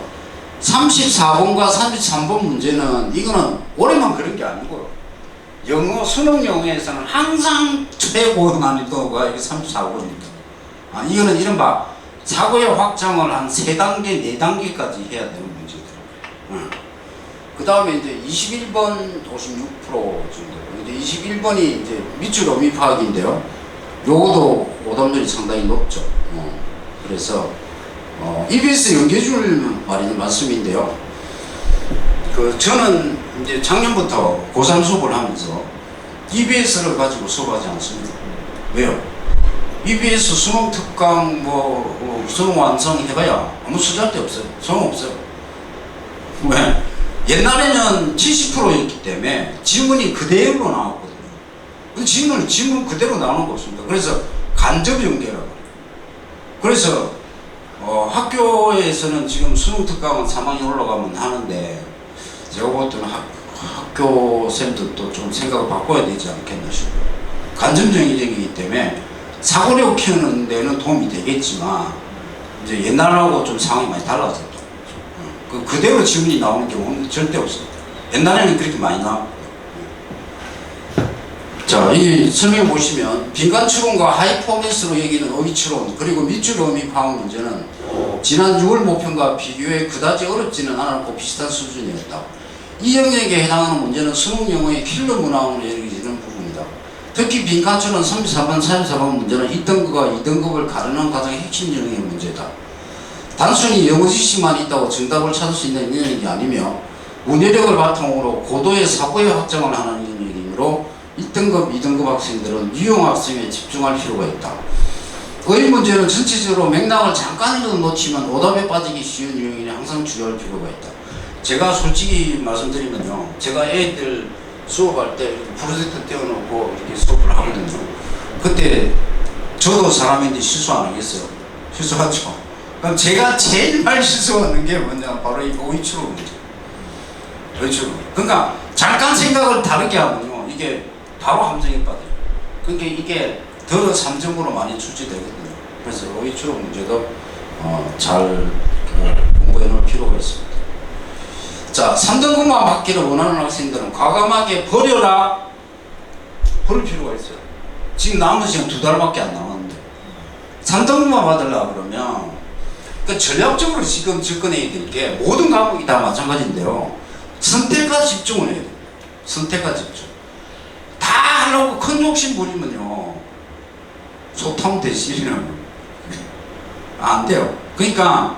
S3: 34번과 33번 문제는 이거는 올해만 그런 게 아니고 영어 수능 영어에서는 항상 최고 난이도가 이게 34번입니다. 아, 이거는 이른바 사고의 확장을 한 3단계, 4단계까지 해야 되는 문제더라고요. 그 다음에 이제 21번 56% 정도. 이제 21번이 이제 밑줄 어미 파악인데요. 요것도 오답률이 상당히 높죠. 그래서 EBS 연계줄 말씀인데요. 그 저는 이제 작년부터 고3 수업을 하면서 EBS를 가지고 수업하지 않습니다. 왜요? EBS 수능 특강 수능 완성 해봐야 아무 쓰잘데 없어요. 소용없어요. 왜? 옛날에는 70%였기 때문에 지문이 그대로 나왔거든요. 근데 지문 그대로 나오는 거 없습니다. 그래서 간접 연계라고. 그래서 학교에서는 지금 수능 특강은 3학년 올라가면 하는데 제가 볼 때는 학교 쌤들도 좀 생각을 바꿔야 되지 않겠나 싶어요. 간접정의적이기 때문에 사고력 키우는 데는 도움이 되겠지만 이제 옛날하고 좀 상황이 많이 달라졌다. 그대로 지문이 나오는 경우는 절대 없습니다. 옛날에는 그렇게 많이 나왔고요. 자, 이 설명 보시면 빈칸 추론과 하이퍼미스로 여기는 어휘 추론 그리고 밑줄 어미 파악 문제는 지난 6월 모평과 비교해 그다지 어렵지는 않았고 비슷한 수준이었다. 이 영역에 해당하는 문제는 수능 영어의 킬러 문항으로 여겨지는 부분이다. 특히 빈칸 추론 33번, 44번 문제는 1등급과 2등급을 가르는 가장 핵심 영역의 문제다. 단순히 영어 지식만 있다고 정답을 찾을 수 있는 영역이 아니며 문해력을 바탕으로 고도의 사고의 확장을 하는 영역이므로 1등급, 2등급 학생들은 유형 학생에 집중할 필요가 있다. 어휘 문제는 전체적으로 맥락을 잠깐이라도 놓치면 오답에 빠지기 쉬운 유형이니 항상 주의할 필요가 있다. 제가 솔직히 말씀드리면요, 제가 애들 수업할 때 이렇게 프로젝터 떼어놓고 이렇게 수업을 하거든요. 그때 저도 사람인데 실수 안 하겠어요? 실수하죠. 그럼 제가 제일 많이 실수하는 게 뭐냐, 바로 이 어휘 추론 문제. 어휘 추론. 그러니까 잠깐 생각을 다르게 하면요, 이게 바로 함정에 빠져요. 그러니까 이게 덜어 3점으로 많이 출제되거든요. 그래서 어휘 추론 문제도 잘 공부해 놓을 필요가 있습니다. 자, 3등급만 받기를 원하는 학생들은 과감하게 버려라. 버릴 필요가 있어요. 지금 남은 시간 2달밖에 안 남았는데 3등급만 받으려고 그러면 전략적으로 지금 접근해야 될 게 모든 과목이 다 마찬가지인데요. 선택과 집중을 해야 돼요. 선택과 집중. 다 하려고 큰 욕심 부리면요, 소통 대실이는 안 돼요. 그러니까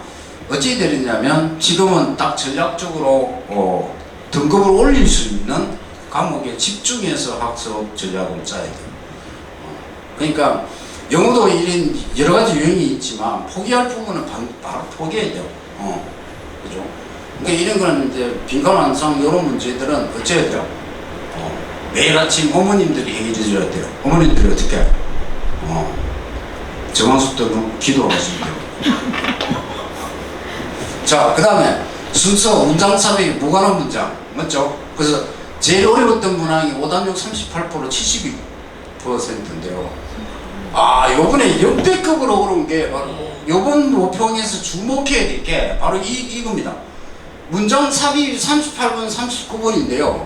S3: 어찌 되느냐면 지금은 딱 전략적으로 등급을 올릴 수 있는 과목에 집중해서 학습 전략을 짜야 돼요. 그러니까 영어도 이런 여러 가지 유형이 있지만 포기할 부분은 바로 포기해야 돼요. 그죠? 그러니까 이런 거는 이제 빈칸 완성 이런 문제들은 어째야 돼요? 매일 아침 어머님들이 해결해 줘야 돼요. 어머님들이 어떻게 해요? 정한수 때는 기도하시면 돼요. 자, 그 다음에 순서 문장 삽입 무관한 문장 맞죠? 그래서 제일 어려웠던 문항이 오답률 38% 72%인데요. 요번에 역대급으로 어려운 게 바로 요번 모평에서 주목해야 될 게 바로 이겁니다. 문장 삽입 38번 39번인데요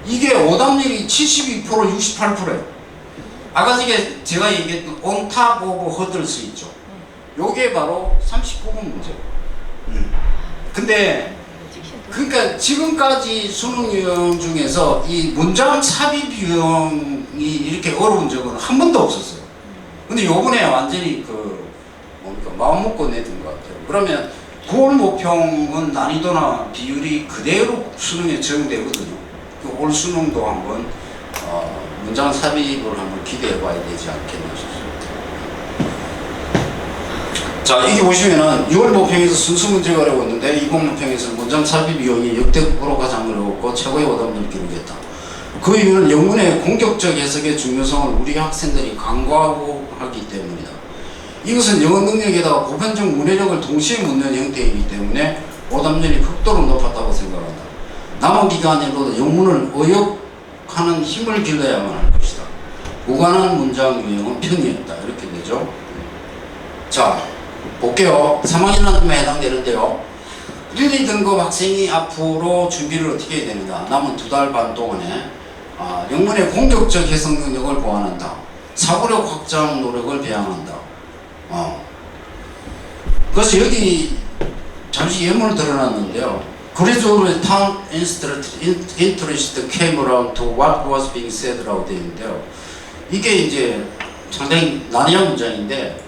S3: 이게 오답률이 72% 68%예요 아까 제가 얘기했던 on top of hurdles 있죠. 요게 바로 39번 문제예요. 근데 그러니까 지금까지 수능 유형 중에서 이 문장 삽입 유형이 이렇게 어려운 적은 한 번도 없었어요. 근데 요번에 완전히 마음 먹고 내든 것 같아요. 그러면 9월 모평은 난이도나 비율이 그대로 수능에 적용되거든요. 올 수능도 한번 문장 삽입을 한번 기대해 봐야 되지 않겠나 싶습니다. 자, 이게 보시면은 6월 모평에서 순수 문제가 어려웠는데 이번 모평에서 문장 삽입 유형이 역대급으로 가장 어려웠고 최고의 오답률을 기록했다. 그 이유는 영문의 공격적 해석의 중요성을 우리 학생들이 간과하고 하기 때문이다. 이것은 영어 능력에다가 보편적 문해력을 동시에 묻는 형태이기 때문에 오답률이 극도로 높았다고 생각한다. 남은 기간에도 영문을 어역하는 힘을 길러야만 할 것이다. 무관한 문장 유형은 편이었다. 이렇게 되죠. 자, 볼게요. 3학년한테만 해당되는데요. 1, 2등급 학생이 앞으로 준비를 어떻게 해야 되는가? 남은 2달 반 동안에 영문의 공격적 해석 능력을 보완한다. 사고력 확장 노력을 배양한다. 그래서 여기 잠시 예문을 들어놨는데요. Gradually town interest came around to what was being said라고 되어 있는데요. 이게 이제 상당히 난해한 문장인데,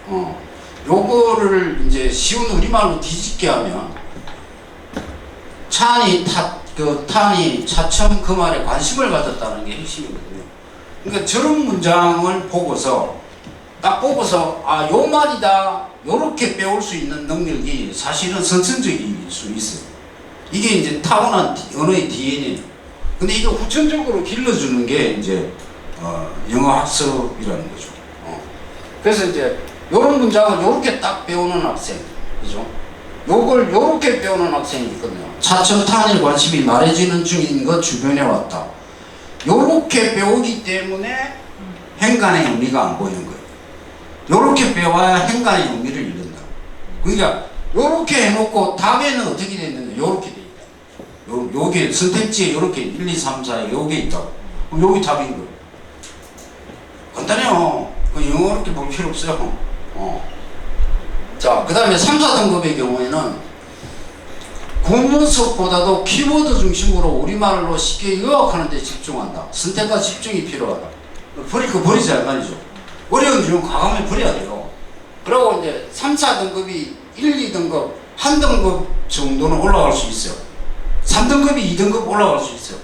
S3: 요거를 이제 쉬운 우리말로 뒤집게 하면, 탄이 차츰 그 말에 관심을 가졌다는 게 핵심이거든요. 그러니까 저런 문장을 보고서, 딱 보고서, 요 말이다, 요렇게 배울 수 있는 능력이 사실은 선천적일 수 있어요. 이게 이제 타고난 언어의 DNA예요. 근데 이게 후천적으로 길러주는 게 이제 영어 학습이라는 거죠. 그래서 이제 요런 문장을 요렇게 딱 배우는 학생, 그죠? 요걸 요렇게 배우는 학생이 있거든요. 차츰 타안의 관심이 말해지는 중인 것 주변에 왔다. 요렇게 배우기 때문에 행간의 의미가 안 보이는 거예요. 요렇게 배워야 행간의 의미를 잃는다. 그러니까 요렇게 해놓고 답에는 어떻게 돼 있는가? 요렇게 돼 있다. 요게 선택지에 요렇게 1, 2, 3, 4에 요게 있다. 그럼 요게 답인 거예요. 간단해요. 영어 그렇게 볼 필요 없어요. 자, 그 다음에 3, 4등급의 경우에는 구문석보다도 키워드 중심으로 우리말로 쉽게 요약하는 데 집중한다. 선택과 집중이 필요하다. 버리자 이 말이죠. 어려운 중 과감히 버려야 돼요. 그리고 이제 3, 4등급이 1, 2등급, 한 등급 정도는 올라갈 수 있어요. 3등급이 2등급 올라갈 수 있어요.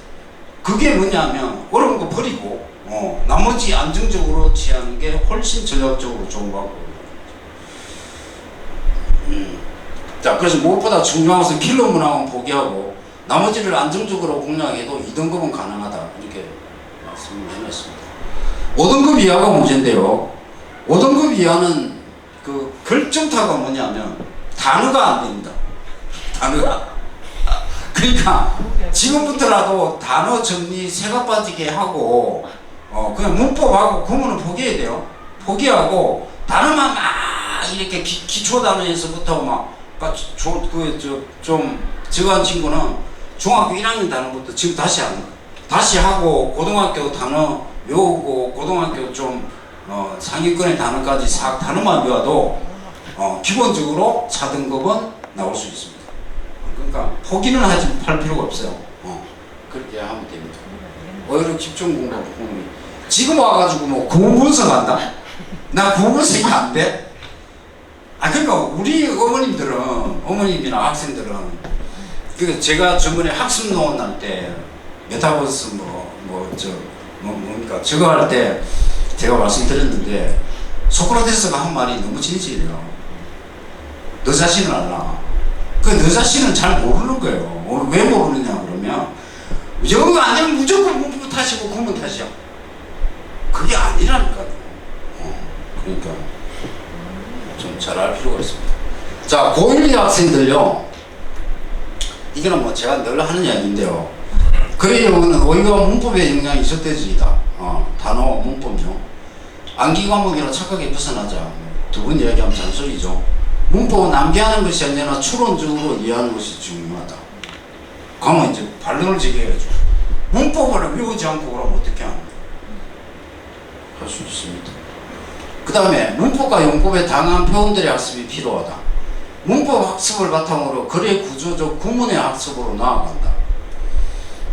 S3: 그게 뭐냐면 어려운 거 버리고 나머지 안정적으로 취하는 게 훨씬 전략적으로 좋은 것 같고. 자, 그래서 무엇보다 중요한 것은 킬러 문항은 포기하고 나머지를 안정적으로 공략해도 2등급은 가능하다. 이렇게 말씀을 해놨습니다. 5등급 이하가 문제인데요. 5등급 이하는 그 결정타가 뭐냐면 단어가 안 됩니다. 단어가. 그러니까 지금부터라도 단어 정리 새가 빠지게 하고 그냥 문법하고 구문은 포기해야 돼요. 포기하고 단어만 막 이렇게 기초 단어에서부터 막 좀 저한 친구는 중학교 1학년 단어부터 지금 다시 하고 고등학교 단어 외우고 고등학교 좀 상위권의 단어까지 싹 단어만 외워도 기본적으로 4등급은 나올 수 있습니다. 그러니까 포기는 할 필요가 없어요. 그렇게 하면 됩니다. 오히려 집중 공부. 지금 와가지고 뭐 구문 분석한다? 나 구문 분석이 안 돼? 그러니까 우리 어머님이나 학생들은 그 제가 저번에 학습 논 할 때 메타버스 뭡니까 저거 할 때 제가 말씀드렸는데 소크라테스가 한 말이 너무 진실이에요. 너 자신을 알라. 너 자신은 잘 모르는 거예요. 왜 모르느냐 그러면 영어 안 되면 무조건 문법 탓이고 구문 탓이야. 그게 아니라니까요. 그러니까 좀 잘 알 필요가 있습니다. 자, 고1 학생들요. 이거는 뭐 제가 늘 하는 이야기인데요. 그의 경우는 오히려 문법의 영향이 절대적이다. 단어, 문법요. 암기 과목이라 착각에 벗어나자. 두 분 이야기하면 잔소리죠. 문법은 암기하는 것이 아니라 추론적으로 이해하는 것이 중요하다. 그러면 이제 반론을 제기해야죠. 문법을 외우지 않고 그러면 어떻게 하는 거예요? 할 수 있습니다. 그 다음에 문법과 용법의 다양한 표현들의 학습이 필요하다. 문법 학습을 바탕으로 글의 구조적 구문의 학습으로 나아간다.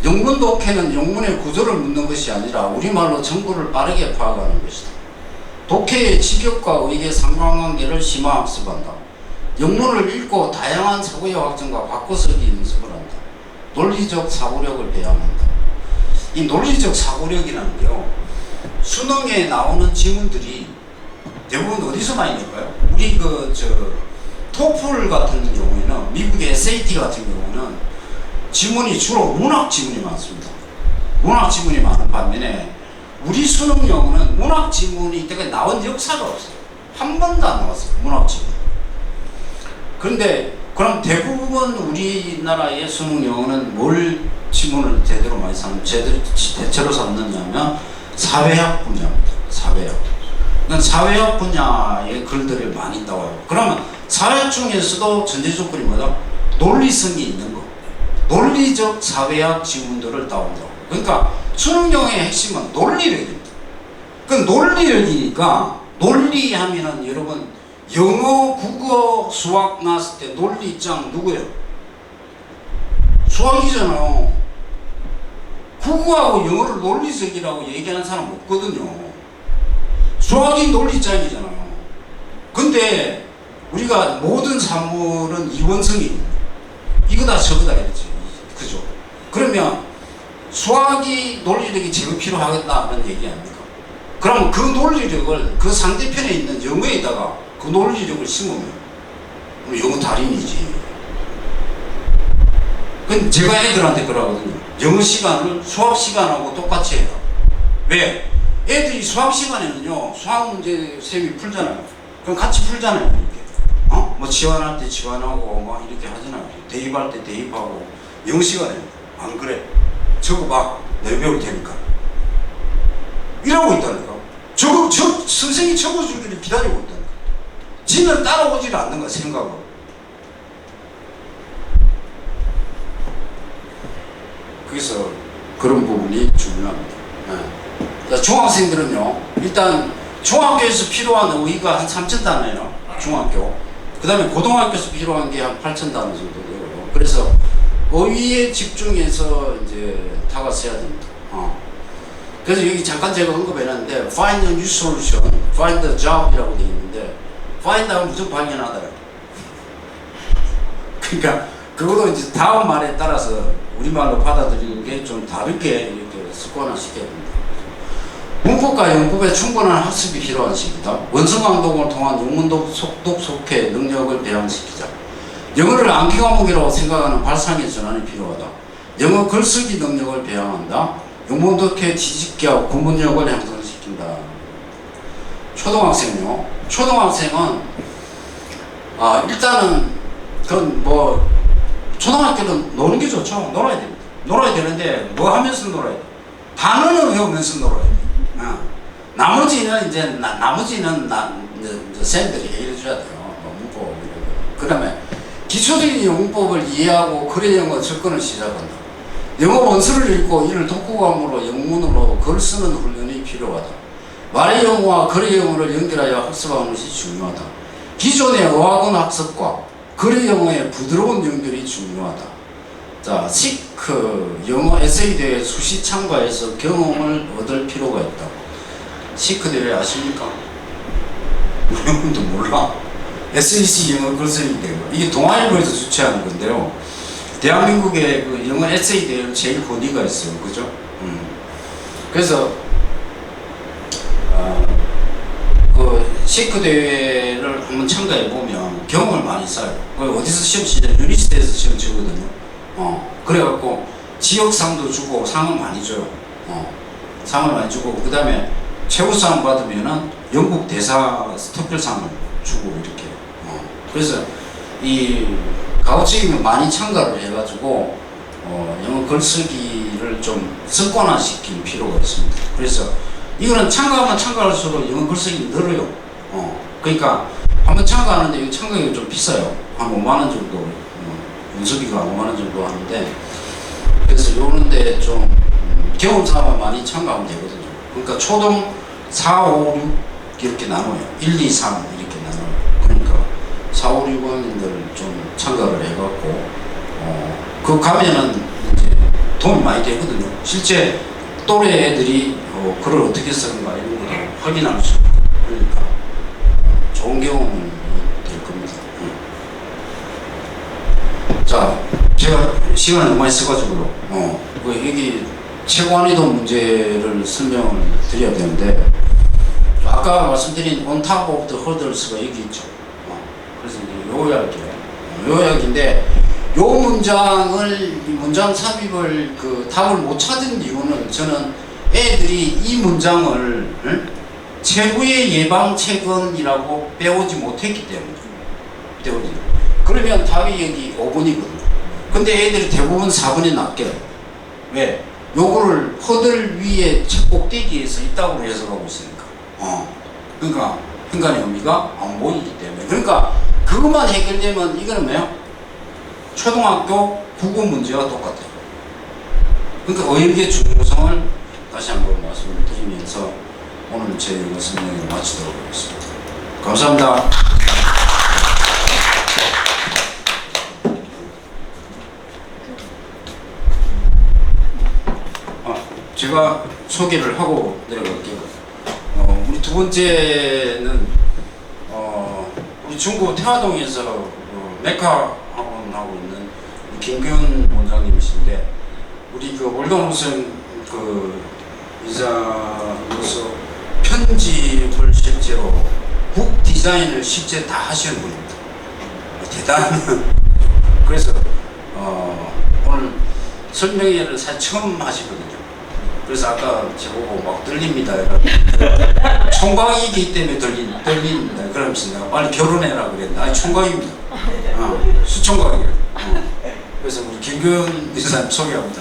S3: 영문 독해는 영문의 구조를 묻는 것이 아니라 우리말로 정보를 빠르게 파악하는 것이다. 독해의 직역과 의의 상관관계를 심화 학습한다. 영문을 읽고 다양한 사고의 확증과 바꿔쓰기 연습을 한다. 논리적 사고력을 배양한다. 이 논리적 사고력이라는 게요. 수능에 나오는 지문들이 대부분 어디서 많이 나올까요? 우리 토플 같은 경우에는 미국의 SAT 같은 경우는 지문이 주로 문학 지문이 많습니다. 문학 지문이 많은 반면에 우리 수능 영어는 문학 지문이 이때까지 나온 역사가 없어요. 한 번도 안 나왔어요. 문학 지문. 그런데 그럼 대부분 우리나라의 수능 영어는 뭘 지문을 대체로 삼느냐면 사회학 분야입니다. 사회학. 난 사회학 분야의 글들을 많이 따와요. 그러면 사회학 중에서도 전제 조건이 뭐다? 논리성이 있는 거. 논리적 사회학 지문들을 따온다고. 그러니까 수능용의 핵심은 논리력입니다. 그 논리력이니까 논리하면은 여러분 영어, 국어, 수학 나왔을 때 논리장 누구예요? 수학이잖아요. 국어하고 영어를 논리적이라고 얘기하는 사람 없거든요. 수학이 논리장이잖아요. 근데 우리가 모든 산물은 이원성이 이거다 저거다 이랬지. 그죠? 그러면 수학이 논리력이 제일 필요하겠다는 얘기 아닙니까? 그럼 그 논리력을 그 상대편에 있는 영어에다가 그 논리력을 심으면 영어 달인이지. 그건 제가 애들한테 그러거든요. 영어 시간을 수학 시간하고 똑같이 해요. 왜? 애들이 수학 시간에는요, 수학 문제 쌤이 풀잖아요. 그럼 같이 풀잖아요, 이렇게. 뭐 지원할 때 지원하고, 막 이렇게 하잖아요. 대입할 때 대입하고. 영어 시간에는 안 그래. 저거 막, 내 배울 테니까. 이러고 있다니까. 저거, 선생님이 적어주기를 기다리고 있다니까. 지는 따라오질 않는 거야, 생각으로. 그래서 그런 부분이 중요합니다. 네. 중학생들은요, 일단 중학교에서 필요한 어휘가 한 3,000단어예요. 중학교. 그 다음에 고등학교에서 필요한 게 한 8,000단어 정도 되고요. 그래서 어휘에 집중해서 이제 다가서야 됩니다. 그래서 여기 잠깐 제가 언급해놨는데 find a new solution, find a job이라고 되어 있는데 find 하면 무조건 발견하더라고요. 그러니까 그것도 이제 다음 말에 따라서 우리말로 받아들이는 게 좀 다르게 이렇게 습관화시켜야 됩니다. 문법과 영법에 충분한 학습이 필요한 시기다. 원서 강독을 통한 영문독 속독 속해 능력을 배양시키자. 영어를 암기 과목이라고 생각하는 발상의 전환이 필요하다. 영어 글쓰기 능력을 배양한다. 영문독해 뒤집기하고 구문력을 향상시킨다. 초등학생요. 초등학생은 일단은 그건 뭐 초등학교는 노는 게 좋죠. 놀아야 됩니다. 놀아야 되는데 뭐 하면서 놀아야 돼? 단어는 외우면서 놀아야 돼. 나머지는 이제 나머지는 쌤들이 해줘야 돼요. 문법. 그 다음에 기초적인 영문법을 이해하고 글의 영어 접근을 시작한다. 영어 원서를 읽고 이를 독후감으로 영문으로 글 쓰는 훈련이 필요하다. 말의 영어와 글의 영어를 연결하여 학습하는 것이 중요하다. 기존의 어학원 학습과 글의 영어의 부드러운 연결이 중요하다. 자, 시크 영어 에세이 대회 수시 참가해서 경험을 얻을 필요가 있다. 시크 대회 아십니까? 여러분도 몰라. SEC 영어 글쓰기 대회. 이게 동아일보에서 주최하는 건데요. 대한민국의 그 영어 에세이 대회는 제일 권위가 있어요. 그죠? 그래서 그 시크 대회를 한번 참가해 보면 경험을 많이 쌓아요. 어디서 시험 치냐? 유니스트에서 시험 치거든요. 그래갖고 지역상도 주고 상을 많이 줘요. 상을 많이 주고 그 다음에 최우수상 받으면은 영국 대사 특별상을 주고 이렇게. 그래서 이 가급적이면 많이 참가를 해가지고 영어 글쓰기를 좀 습관화시킬 필요가 있습니다. 그래서 이거는 참가하면 참가할수록 영어 글쓰기 늘어요. 그러니까 한번 참가하는데 이 참가비가 좀 비싸요. 한 5만 원 정도. 연수비가 5만 원 정도 하는데 그래서 요런데 좀 경험 삼아 많이 참가하면 되거든요. 그러니까 초등 4, 5, 6 이렇게 나눠요. 1, 2, 3 이렇게 나눠요. 그러니까 4, 5, 6학년들 좀 참가를 해갖고 그 가면은 이제 도움이 많이 되거든요. 실제 또래 애들이 글을 어떻게 쓰는가 이런 걸 확인할 수 있고 그러니까 좋은 경험이 될 겁니다. 자, 제가 시간을 너무 많이 써가지고요. 여기 최고한의도 문제를 설명을 드려야 되는데 아까 말씀드린 on top of the hurdles가 여기 있죠. 그래서 이제 요약이에요. 요약인데 요 문장 삽입을 그 답을 못 찾은 이유는 저는 애들이 이 문장을 최후의 예방책은이라고 배우지 못했기 때문에 그러면 답이 여기 5번이거든요. 근데 애들이 대부분 4번이 낫게요. 왜? 요거를 허들 위에 책 꼭대기에서 있다고 해석하고 있으니까. 그러니까 인간의 의미가 안 보이기 때문에. 그러니까 그것만 해결되면 이거는 뭐예요? 초등학교 국어 문제와 똑같아요. 그러니까 의역의 중요성을 다시 한번 말씀을 드리면서 오늘 제 영어 설명을 마치도록 하겠습니다. 감사합니다. 제가 소개를 하고 내려갈게요. 우리 두 번째는 우리 중구 태화동에서 메카 학원하고 있는 김규현 원장님이신데, 우리 그 월간호선 그 이사로서 편집을 실제로 북 디자인을 실제 다 하시는 분입니다. 대단한. 그래서 오늘 설명회를 사실 처음 하시거든요. 그래서 아까 저보고 막 들립니다. 총각이기 때문에 들린다. 그러면서 내가 빨리 결혼해라 그랬는데, 아니 총각입니다. 수총각이에요. 그래서 우리 김규현 이사님 소개합니다.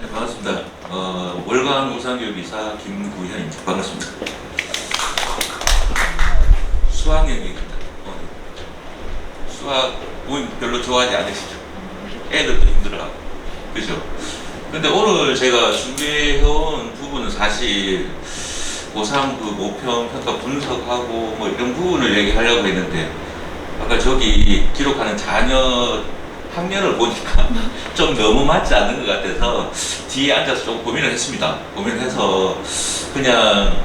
S4: 네, 반갑습니다. 월간 우상교육이사 김구현입니다. 반갑습니다. 수학여행입니다. 수학은 별로 좋아하지 않으시죠? 애들도 힘들어하고, 그죠? 근데 오늘 제가 준비해온 부분은 사실 고3 그 모평 평가 분석하고 뭐 이런 부분을 얘기하려고 했는데, 아까 저기 기록하는 자녀 학년을 보니까 좀 너무 맞지 않는 것 같아서 뒤에 앉아서 좀 고민을 했습니다. 고민을 해서 그냥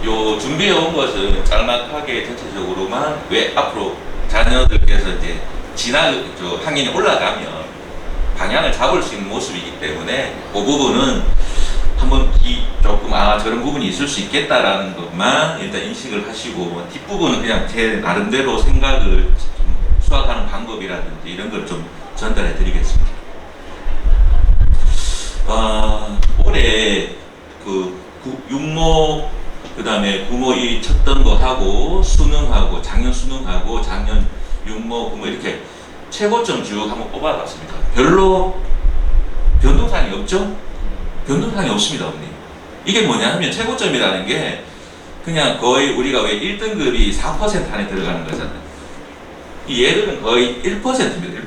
S4: 요 준비해온 것은 짤막하게 전체적으로만, 왜 앞으로 자녀들께서 이제 학년이 올라가면 방향을 잡을 수 있는 모습이기 때문에 그 부분은 한번 조금 저런 부분이 있을 수 있겠다라는 것만 일단 인식을 하시고, 뒷부분은 그냥 제 나름대로 생각을 좀 수학하는 방법이라든지 이런 걸 좀 전달해 드리겠습니다. 올해 그 육모 그 다음에 구모 이 쳤던 거 하고 수능하고 작년 수능하고 작년 육모 구모 이렇게 최고점 쭉 한번 뽑아봤습니다. 별로 변동사항이 없죠? 변동사항이 없습니다, 언니. 이게 뭐냐 하면 최고점이라는 게 그냥 거의 우리가 왜 1등급이 4% 안에 들어가는 거잖아요. 이 얘들은 거의 1%입니다, 1%.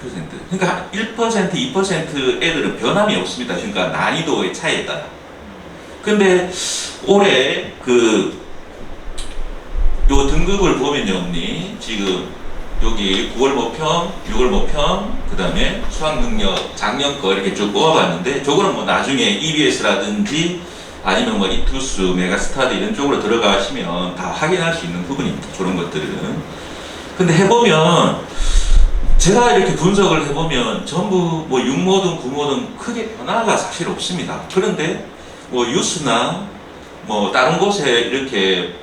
S4: 그러니까 1%, 2% 애들은 변함이 없습니다. 그러니까 난이도의 차이에 따라. 근데 올해 요 등급을 보면요, 언니. 지금 여기 9월 모평, 6월 모평, 그 다음에 수학 능력 작년 거 이렇게 쭉 뽑아봤는데, 저거는 뭐 나중에 EBS라든지 아니면 뭐 이투스, 메가스타드 이런 쪽으로 들어가시면 다 확인할 수 있는 부분입니다. 그런 것들은. 근데 해보면, 제가 이렇게 분석을 해보면 전부 뭐 육모든 구모든 크게 변화가 사실 없습니다. 그런데 뭐 뉴스나 뭐 다른 곳에 이렇게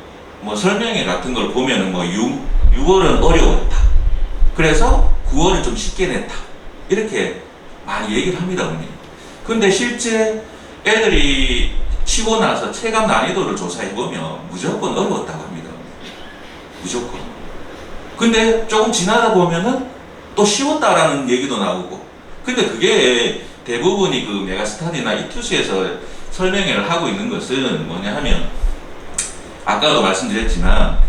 S4: 뭐 설명회 같은 걸 보면은 뭐 6월은 어려웠다. 그래서 9월은 좀 쉽게 냈다. 이렇게 많이 얘기를 합니다, 언니. 근데 실제 애들이 치고 나서 체감 난이도를 조사해보면 무조건 어려웠다고 합니다. 무조건. 근데 조금 지나다 보면은 또 쉬웠다라는 얘기도 나오고. 근데 그게 대부분이 그 메가스타디나 이투스에서 설명회를 하고 있는 것은 뭐냐 하면, 아까도 말씀드렸지만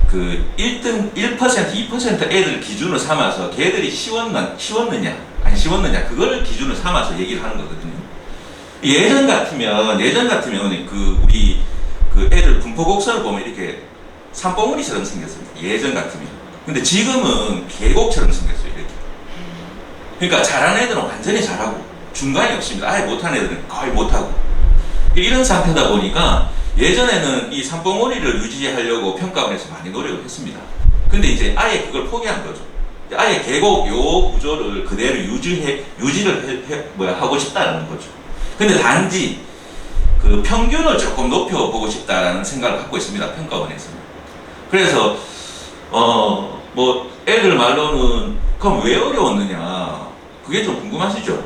S4: 그 1등 1%, 2% 애들 기준으로 삼아서 걔들이 쉬웠느냐 안 쉬웠느냐 그걸 기준으로 삼아서 얘기를 하는 거거든요. 예전 같으면 우리 그 애들 분포 곡선을 보면 이렇게 산봉우리처럼 생겼습니다. 예전 같으면. 근데 지금은 계곡처럼 생겼어요, 이렇게. 그러니까 잘하는 애들은 완전히 잘하고 중간이 없습니다. 아예 못하는 애들은 거의 못하고. 이런 상태다 보니까 예전에는 이 산봉우리를 유지하려고 평가원에서 많이 노력을 했습니다. 근데 이제 아예 그걸 포기한 거죠. 아예 계곡 요 구조를 그대로 하고 싶다라는 거죠. 근데 단지 그 평균을 조금 높여보고 싶다라는 생각을 갖고 있습니다, 평가원에서는. 그래서 뭐 애들 말로는 그럼 왜 어려웠느냐, 그게 좀 궁금하시죠?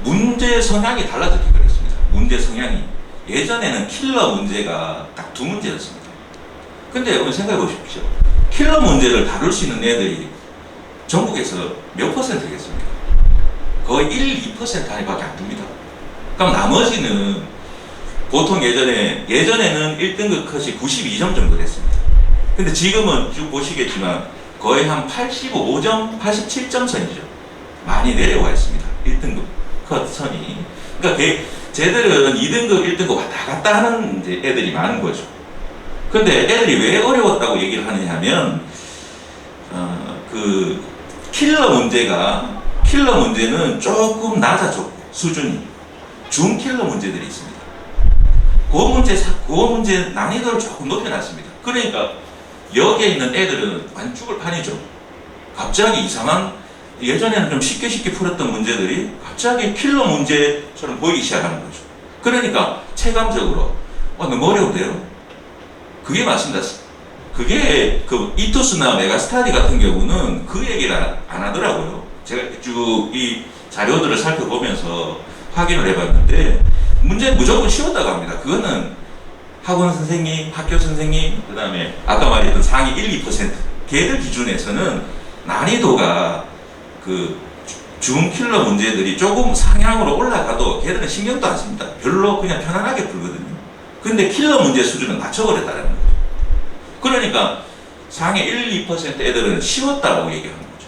S4: 문제 성향이 달라졌기 그랬습니다. 문제 성향이 예전에는 킬러 문제가 딱 2문제였습니다. 근데 여러분 생각해 보십시오. 킬러 문제를 다룰 수 있는 애들이 전국에서 몇 %겠습니까? 거의 1~2% 단위밖에 안 됩니다. 그럼 나머지는 보통 예전에는 1등급 컷이 92점 정도 됐습니다. 근데 지금은 쭉 보시겠지만 거의 한 85점, 87점 선이죠. 많이 내려와 있습니다. 1등급 컷 선이. 그러니까 쟤들은 2등급, 1등급 왔다 갔다 하는 이제 애들이 많은 거죠. 근데 애들이 왜 어려웠다고 얘기를 하느냐 하면, 그 킬러 문제는 조금 낮아졌고, 수준이. 중킬러 문제들이 있습니다. 그 문제 난이도를 조금 높여놨습니다. 그러니까 여기에 있는 애들은 완전 죽을 판이죠. 갑자기 이상한, 예전에는 좀 쉽게 풀었던 문제들이 갑자기 킬러 문제처럼 보이기 시작하는 거죠. 그러니까 체감적으로 너무 어려운데요. 그게 맞습니다. 그게 그 이투스나 메가스터디 같은 경우는 그 얘기를 안 하더라고요. 제가 쭉 이 자료들을 살펴보면서 확인을 해봤는데 문제는 무조건 쉬웠다고 합니다. 그거는 학원 선생님, 학교 선생님, 그 다음에 아까 말했던 상위 1~2% 걔들 기준에서는 난이도가 그 중킬러 문제들이 조금 상향으로 올라가도 걔들은 신경도 안 씁니다. 별로 그냥 편안하게 풀거든요. 근데 킬러 문제 수준은 낮춰버렸다는 거죠. 그러니까 상위 1~2% 애들은 쉬웠다고 얘기하는 거죠.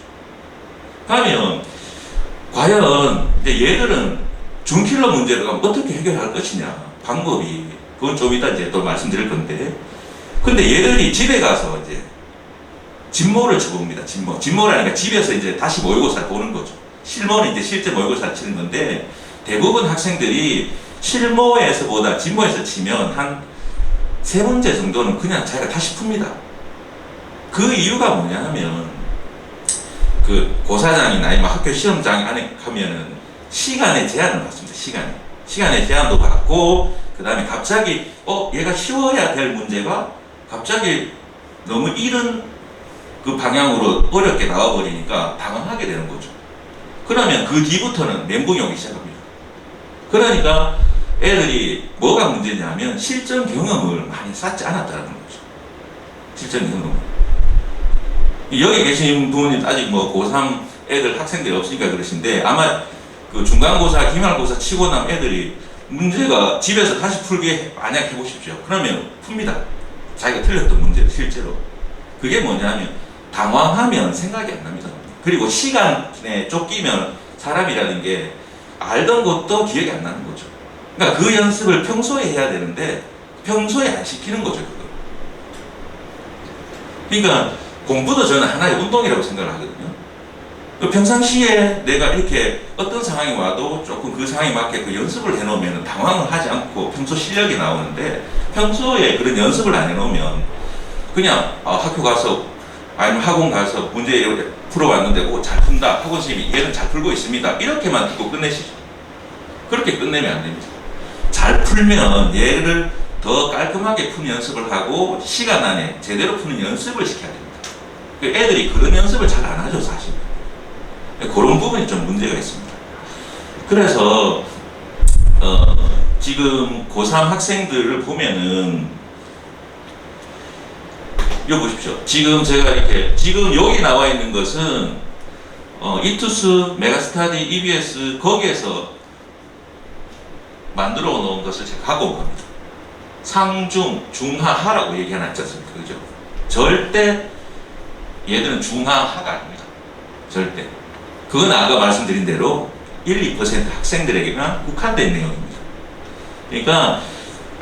S4: 그러면 과연 이제 얘들은 중킬러 문제를 어떻게 해결할 것이냐 방법이 그건 좀 이따 이제 또 말씀드릴 건데, 근데 얘들이 집에 가서 이제 진모를 쳐봅니다. 진모라니까 집에서 이제 다시 모의고사를 보는 거죠. 실모는 이제 실제 모의고사를 치는 건데 대부분 학생들이 실모에서보다 진모에서 치면 한 3문제 정도는 그냥 자기가 다시 풉니다. 그 이유가 뭐냐 하면 그 고사장이나 아니면 학교 시험장 안에 가면은 시간의 제한을 받습니다. 시간의 제한도 받고, 그 다음에 갑자기 얘가 쉬워야 될 문제가 갑자기 너무 이른 그 방향으로 어렵게 나와버리니까 당황하게 되는 거죠. 그러면 그 뒤부터는 멘붕이 오기 시작합니다. 그러니까 애들이 뭐가 문제냐면 실전 경험을 많이 쌓지 않았다는 거죠. 실전 경험. 여기 계신 분이 아직 뭐 고3 애들 학생들이 없으니까 그러신데 아마 그 중간고사, 기말고사 치고 난 애들이 문제가 집에서 다시 풀게 만약 해보십시오. 그러면 풉니다. 자기가 틀렸던 문제를 실제로. 그게 뭐냐면 당황하면 생각이 안 납니다. 그리고 시간에 쫓기면 사람이라는 게 알던 것도 기억이 안 나는 거죠. 그러니까 그 연습을 평소에 해야 되는데 평소에 안 시키는 거죠. 그거. 그러니까 공부도 저는 하나의 운동이라고 생각을 하거든요. 평상시에 내가 이렇게 어떤 상황이 와도 조금 그 상황에 맞게 그 연습을 해놓으면 당황을 하지 않고 평소 실력이 나오는데, 평소에 그런 연습을 안 해놓으면 그냥 학교 가서 아니면 학원 가서 문제 이렇게 풀어봤는데 잘 푼다, 학원 선생님이 얘는 잘 풀고 있습니다, 이렇게만 듣고 끝내시죠. 그렇게 끝내면 안 됩니다. 잘 풀면 얘를 더 깔끔하게 푸는 연습을 하고 시간 안에 제대로 푸는 연습을 시켜야 됩니다. 애들이 그런 연습을 잘 안 하죠, 사실. 그런 부분이 좀 문제가 있습니다. 그래서 지금 고3 학생들을 보면은 이거 보십시오. 지금 제가 이렇게 지금 여기 나와 있는 것은 이투스, 메가스터디, EBS 거기에서 만들어 놓은 것을 제가 갖고 온 겁니다. 상중, 중하, 하라고 얘기해놨지 않습니까? 그죠? 절대 얘들은 중하, 하가 아닙니다. 절대. 그건 아까 말씀드린 대로 1~2% 학생들에게만 국한된 내용입니다. 그러니까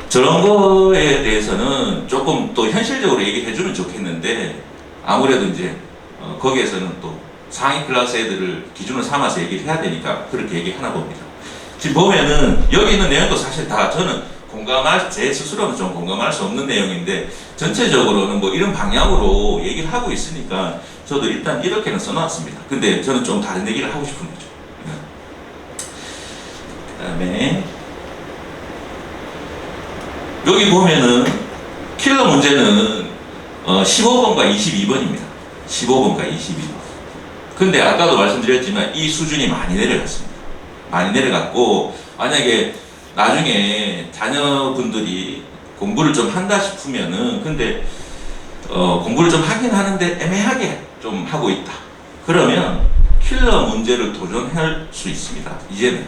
S4: 저런 거에 대해서는 조금 또 현실적으로 얘기해주면 좋겠는데 아무래도 이제 거기에서는 또 상위 클래스 애들을 기준으로 삼아서 얘기를 해야 되니까 그렇게 얘기하나 봅니다. 지금 보면은 여기 있는 내용도 사실 다 저는 제 스스로는 좀 공감할 수 없는 내용인데 전체적으로는 뭐 이런 방향으로 얘기를 하고 있으니까 저도 일단 이렇게는 써놨습니다. 근데 저는 좀 다른 얘기를 하고 싶은 거죠. 그 다음에 여기 보면은 킬러 문제는 15번과 22번입니다. 15번과 22번. 근데 아까도 말씀드렸지만 이 수준이 많이 내려갔습니다. 많이 내려갔고, 만약에 나중에 자녀분들이 공부를 좀 한다 싶으면은, 근데 공부를 좀 하긴 하는데 애매하게 좀 하고 있다. 그러면 킬러 킬러 문제를 도전할 수 있습니다. 이제는.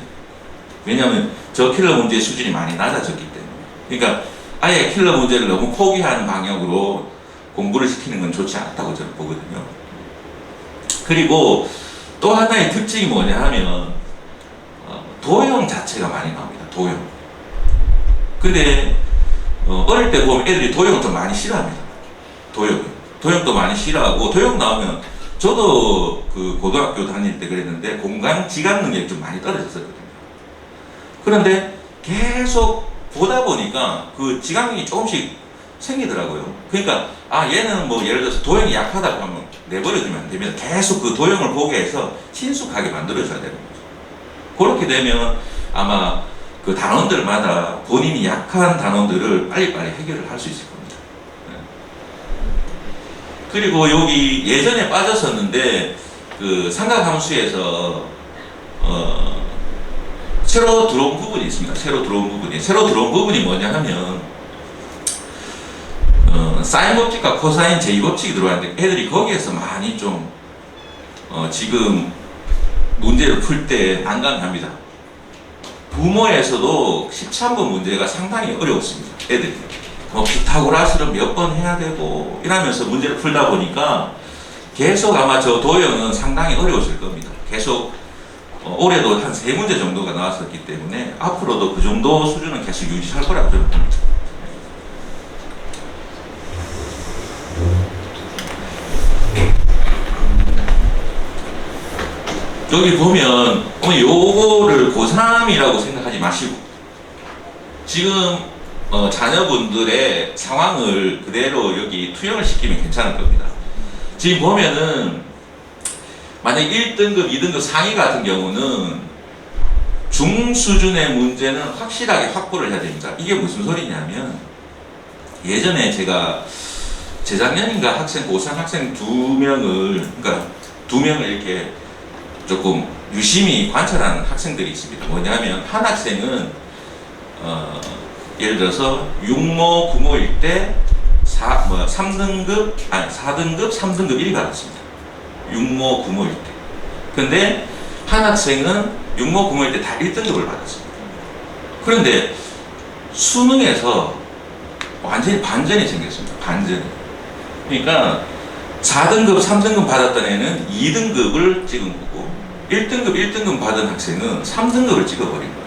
S4: 왜냐하면 저 킬러 문제의 수준이 많이 낮아졌기 때문에. 그러니까 아예 킬러 문제를 너무 포기하는 방향으로 공부를 시키는 건 좋지 않다고 저는 보거든요. 그리고 또 하나의 특징이 뭐냐 하면 도형 자체가 많이 나옵니다. 도형. 근데 어릴 때 보면 애들이 도형을 좀 많이 싫어합니다. 도형도 많이 싫어하고, 도형 나오면 저도 그 고등학교 다닐 때 그랬는데 공간 지각 능력이 좀 많이 떨어졌었거든요. 그런데 계속 보다 보니까 그 지각력이 조금씩 생기더라고요. 그러니까 얘는 뭐 예를 들어서 도형이 약하다고 하면 내버려두면 안 됩니다. 계속 그 도형을 보게 해서 친숙하게 만들어줘야 되는 거죠. 그렇게 되면 아마 그 단원들마다 본인이 약한 단원들을 빨리빨리 해결을 할 수 있을 겁니다. 그리고 여기 예전에 빠졌었는데 그 삼각함수에서 새로 들어온 부분이 있습니다. 새로 들어온 부분이 뭐냐 하면 사인 법칙과 코사인 제2 법칙이 들어왔는데 애들이 거기에서 많이 좀 지금 문제를 풀 때 난감합니다. 부모에서도 13번 문제가 상당히 어려웠습니다. 애들이 피타고라스를 몇 번 해야 되고 이러면서 문제를 풀다 보니까 계속 아마 저 도형은 상당히 어려웠을 겁니다. 계속 올해도 한 3문제 정도가 나왔었기 때문에 앞으로도 그 정도 수준은 계속 유지할 거라고 저는 봅니다. 여기 보면 요거를 고3이라고 생각하지 마시고 지금 자녀분들의 상황을 그대로 여기 투영을 시키면 괜찮을 겁니다. 지금 보면은 만약 1등급, 2등급 상위 같은 경우는 중수준의 문제는 확실하게 확보를 해야 됩니다. 이게 무슨 소리냐면 예전에 제가 재작년인가 고3 학생 2명을 그러니까 2명을 이렇게 조금 유심히 관찰하는 학생들이 있습니다. 뭐냐면 한 학생은 예를 들어서 6모, 9모일 때 4등급, 3등급 1이 받았습니다. 6모, 9모일 때. 근데 한 학생은 6모, 9모일 때 다 1등급을 받았습니다. 그런데 수능에서 완전히 반전이 생겼습니다. 반전이. 그러니까 4등급, 3등급 받았던 애는 2등급을 찍은 거고 1등급 받은 학생은 3등급을 찍어버린 거예요.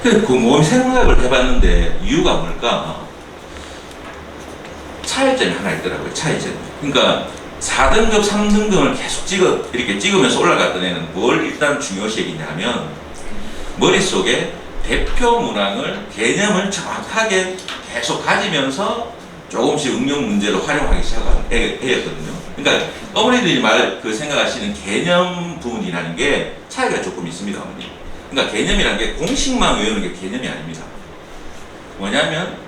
S4: 그래서 그 몸 생각을 해봤는데 이유가 뭘까? 차이점이 하나 있더라고요. 차이점. 그러니까 4등급, 3등급을 계속 이렇게 찍으면서 올라갔던 애는 뭘 일단 중요시 여기냐면 머릿속에 대표 문항을 개념을 정확하게 계속 가지면서 조금씩 응용 문제로 활용하기 시작한 애였거든요. 그러니까 어머니들이 생각하시는 개념 부분이라는 게 차이가 조금 있습니다, 어머니. 그러니까 개념이라는 게 공식만 외우는 게 개념이 아닙니다. 뭐냐면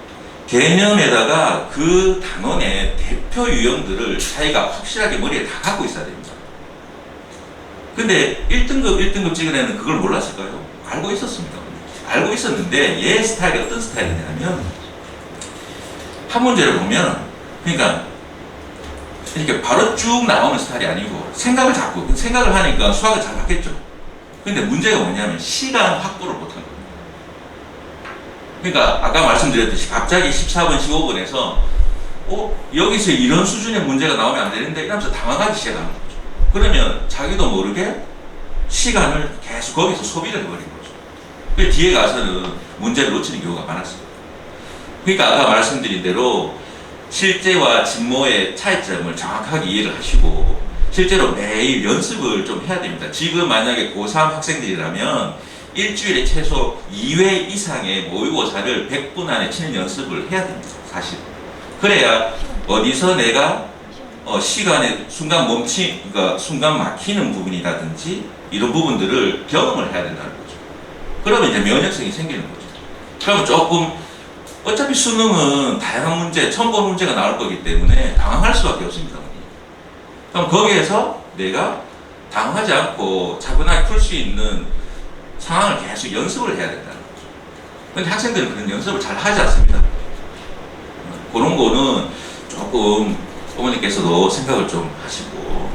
S4: 개념에다가 그 단원의 대표 유형들을 자기가 확실하게 머리에 다 갖고 있어야 됩니다. 근데 1등급 찍은 애는 그걸 몰랐을까요? 알고 있었습니다. 알고 있었는데 얘 스타일이 어떤 스타일이냐면 한 문제를 보면 그러니까 이렇게 바로 쭉 나오는 스타일이 아니고 생각을 하니까 수학을 잘 하겠죠. 근데 문제가 뭐냐면 시간 확보를 못한 겁니다. 그러니까 아까 말씀드렸듯이 갑자기 14번, 15번에서 여기서 이런 수준의 문제가 나오면 안 되는데 이러면서 당황하기 시작하는 거죠. 그러면 자기도 모르게 시간을 계속 거기서 소비를 해버린 거죠. 그 뒤에 가서는 문제를 놓치는 경우가 많았어요. 그러니까 아까 말씀드린 대로 실제와 진모의 차이점을 정확하게 이해를 하시고 실제로 매일 연습을 좀 해야 됩니다. 지금 만약에 고3 학생들이라면 일주일에 최소 2회 이상의 모의고사를 100분 안에 치는 연습을 해야 됩니다. 사실. 그래야 어디서 내가 시간에 그러니까 순간 막히는 부분이라든지 이런 부분들을 경험을 해야 된다는 거죠. 그러면 이제 면역성이 생기는 거죠. 그러면 조금 어차피 수능은 다양한 문제, 처음 본 문제가 나올 거기 때문에 당황할 수밖에 없습니다. 그럼 거기에서 내가 당황하지 않고 차분하게 풀 수 있는 상황을 계속 연습을 해야 된다는 거죠. 그런데 학생들은 그런 연습을 잘 하지 않습니다. 그런 거는 조금 어머니께서도 생각을 좀 하시고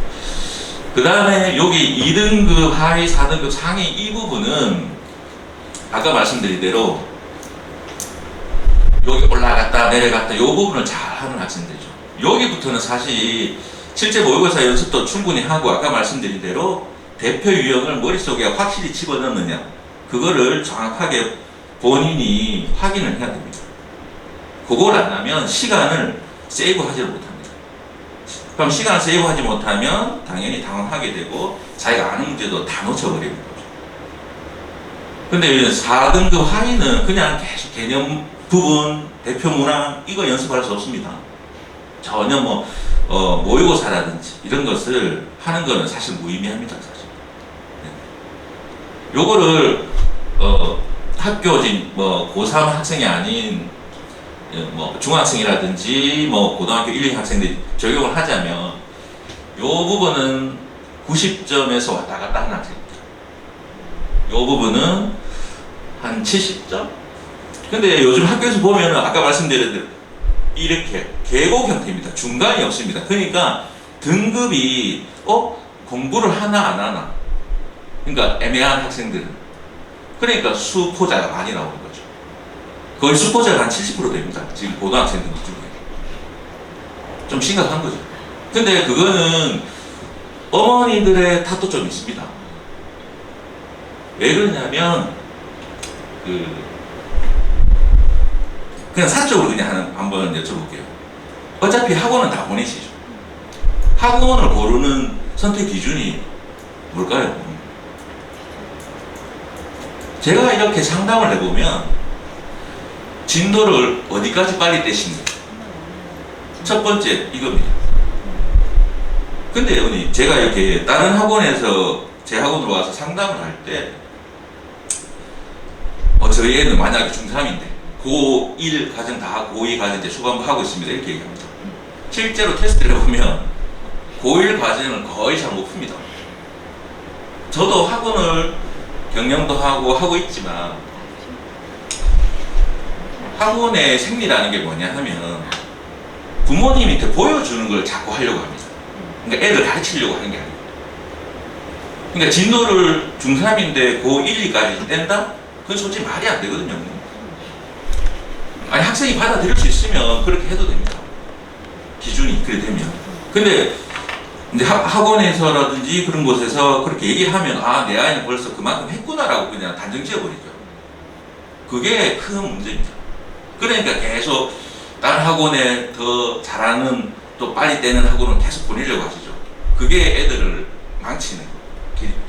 S4: 그 다음에 여기 2등급, 하위, 4등급, 상위 이 부분은 아까 말씀드린 대로 여기 올라갔다 내려갔다 이 부분을 잘 하는 학생들이죠. 여기부터는 사실 실제 모의고사 연습도 충분히 하고 아까 말씀드린 대로 대표 유형을 머릿속에 확실히 집어넣느냐 그거를 정확하게 본인이 확인을 해야 됩니다. 그걸 안 하면 시간을 세이브하지를 못합니다. 그럼 시간을 세이브하지 못하면 당연히 당황하게 되고 자기가 아는 문제도 다 놓쳐버리는 거죠. 근데 4등급 하위는 그냥 계속 개념 부분, 대표 문항 이거 연습할 수 없습니다. 전혀 모의고사라든지 이런 것을 하는 거는 사실 무의미합니다. 사실. 네. 요거를 학교 고3 학생이 아닌 중학생이라든지 고등학교 1, 2 학생들이 적용을 하자면 요 부분은 90점에서 왔다 갔다 하는 학생입니다. 요 부분은 한 70점? 근데 요즘 학교에서 보면은 아까 말씀드린 대로 이렇게 계곡 형태입니다. 중간이 없습니다. 그러니까 등급이 공부를 하나 안 하나 그러니까 애매한 학생들은 그러니까 수포자가 많이 나오는 거죠. 거의 수포자가 한 70% 됩니다. 지금 고등학생들 중에. 좀 심각한 거죠. 근데 그거는 어머니들의 탓도 좀 있습니다. 왜 그러냐면 그냥 사적으로 그냥 한번 여쭤볼게요. 어차피 학원은 다 보내시죠. 학원을 고르는 선택 기준이 뭘까요? 제가 이렇게 상담을 해보면 진도를 어디까지 빨리 떼십니까? 첫 번째 이겁니다. 근데 어머니 제가 이렇게 다른 학원에서 제 학원으로 와서 상담을 할 때 저희 애는 만약에 중3인데 고1 과정 다 하고 고2 과정 이제 수강부 하고 있습니다. 이렇게 얘기합니다. 실제로 테스트를 해보면 고1 과정을 거의 잘 못 풉니다. 저도 학원을 경영도 하고 있지만 학원의 생리라는 게 뭐냐 하면 부모님한테 보여주는 걸 자꾸 하려고 합니다. 그러니까 애를 가르치려고 하는 게 아니에요. 그러니까 진도를 중3인데 고1, 2까지 뗀다? 그건 솔직히 말이 안 되거든요. 아니 학생이 받아들일 수 있으면 그렇게 해도 됩니다. 기준이 그래 되면. 근데 이제 학원에서라든지 그런 곳에서 그렇게 얘기를 하면 내 아이는 벌써 그만큼 했구나라고 그냥 단정 지어버리죠. 그게 큰 문제입니다. 그러니까 계속 다른 학원에 더 잘하는 또 빨리 떼는 학원을 계속 보내려고 하시죠. 그게 애들을 망치는 길입니다.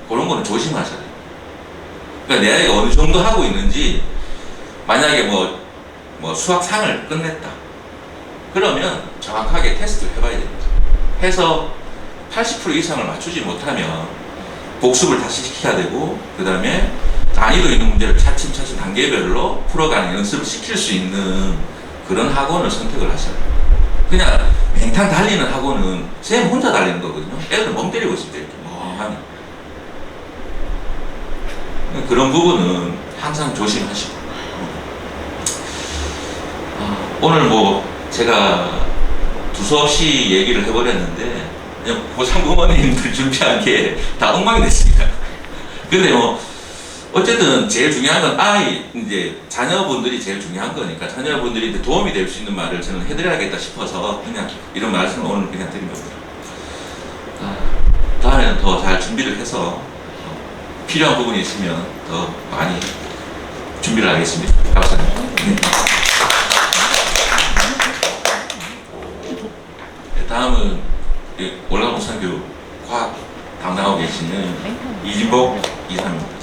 S4: 그런 거는 조심하셔야 돼요. 그러니까 내 아이가 어느 정도 하고 있는지 만약에 수학상을 끝냈다. 그러면 정확하게 테스트를 해봐야 됩니다. 해서 80% 이상을 맞추지 못하면 복습을 다시 시켜야 되고 그 다음에 난이도 있는 문제를 차츰차츰 단계별로 풀어가는 연습을 시킬 수 있는 그런 학원을 선택을 하셔야 돼요. 그냥 맹탕 달리는 학원은 쌤 혼자 달리는 거거든요. 애들은 멍 때리고 있을 때 이렇게 멍하니. 그런 부분은 항상 조심하시고 오늘 제가 두서없이 얘기를 해버렸는데 그냥 고3 부모님들 준비한 게 다 엉망이 됐습니다. 근데 어쨌든 제일 중요한 건 이제 자녀분들이 제일 중요한 거니까 자녀분들이 도움이 될 수 있는 말을 저는 해드려야겠다 싶어서 그냥 이런 말씀을 오늘 그냥 드린 겁니다. 다음에는 더 잘 준비를 해서 필요한 부분이 있으면 더 많이 준비를 하겠습니다. 감사합니다. 다음은 월간고등학교 과학 담당하고 계시는 이진복 이사입니다.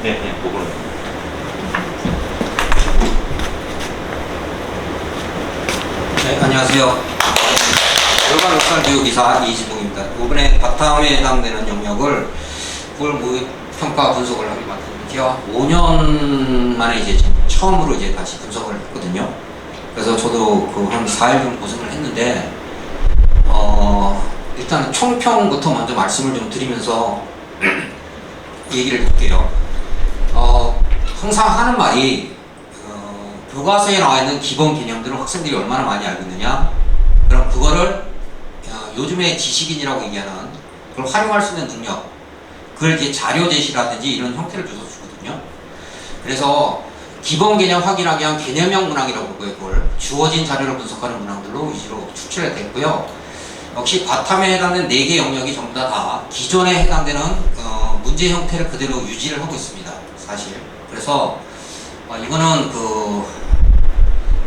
S4: 네, 그거는.
S5: 네, 안녕하세요. 월간고등교육이사 이진복입니다. 이번에 바탕에 해당되는 영역을 평가 분석을 하게 맡았는데요. 5년 만에 이제 처음으로 이제 다시 분석을 했거든요. 그래서 저도 한 4일 정도 고생을 했는데, 일단 총평부터 먼저 말씀을 좀 드리면서 얘기를 할게요. 항상 하는 말이, 교과서에 나와 있는 기본 개념들을 학생들이 얼마나 많이 알고 있느냐? 그럼 그거를 요즘에 지식인이라고 얘기하는 그걸 활용할 수 있는 능력, 그걸 이제 자료 제시라든지 이런 형태를 줘서 주거든요. 그래서 기본 개념 확인하기 위한 개념형 문항이라고 그러고요. 그걸 주어진 자료를 분석하는 문항들로 위주로 축출이 됐고요. 역시 바탕에 해당되는 4개 영역이 전부 다 기존에 해당되는 문제 형태를 그대로 유지를 하고 있습니다. 사실. 그래서 이거는 그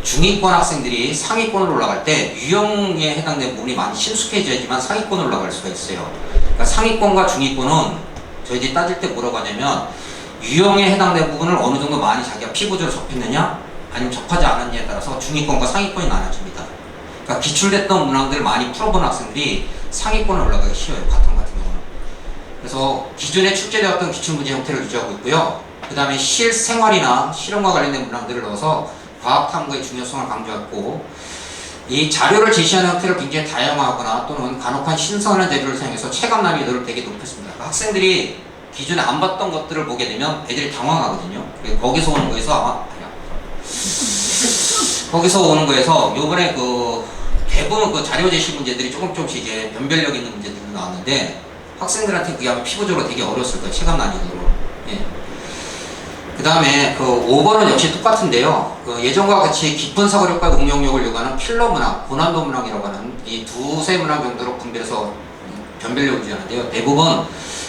S5: 중위권 학생들이 상위권으로 올라갈 때 유형에 해당되는 부분이 많이 친숙해져야지만 상위권으로 올라갈 수가 있어요. 그러니까 상위권과 중위권은 저희들이 따질 때 뭐라고 하냐면 유형에 해당되는 부분을 어느 정도 많이 자기가 피부적으로 접했느냐 아니면 접하지 않았느냐에 따라서 중위권과 상위권이 나눠집니다. 그러니까 기출됐던 문항들을 많이 풀어본 학생들이 상위권에 올라가기 쉬워요. 바탕 같은 경우는. 그래서 기존에 출제되었던 기출문제 형태를 유지하고 있고요. 그 다음에 실생활이나 실험과 관련된 문항들을 넣어서 과학탐구의 중요성을 강조했고, 이 자료를 제시하는 형태를 굉장히 다양화하거나 또는 간혹한 신선한 재료를 사용해서 체감 난이도를 되게 높였습니다. 그러니까 학생들이 기존에 안 봤던 것들을 보게 되면 애들이 당황하거든요. 거기서 오는 거에서 거기서 오는 거에서 요번에 그 대부분 그 자료 제시 문제들이 조금씩 이제 변별력 있는 문제들이 나왔는데 학생들한테 그게 아마 피부적으로 되게 어려웠을 거예요. 체감 난이도로. 예. 그 다음에 그 5번은 역시 똑같은데요. 그 예전과 같이 깊은 사고력과 응용력을 요구하는 필러 문항, 고난도 문항이라고 하는 이 두세 문항 정도로 분별해서 변별력을 유지하는데요. 대부분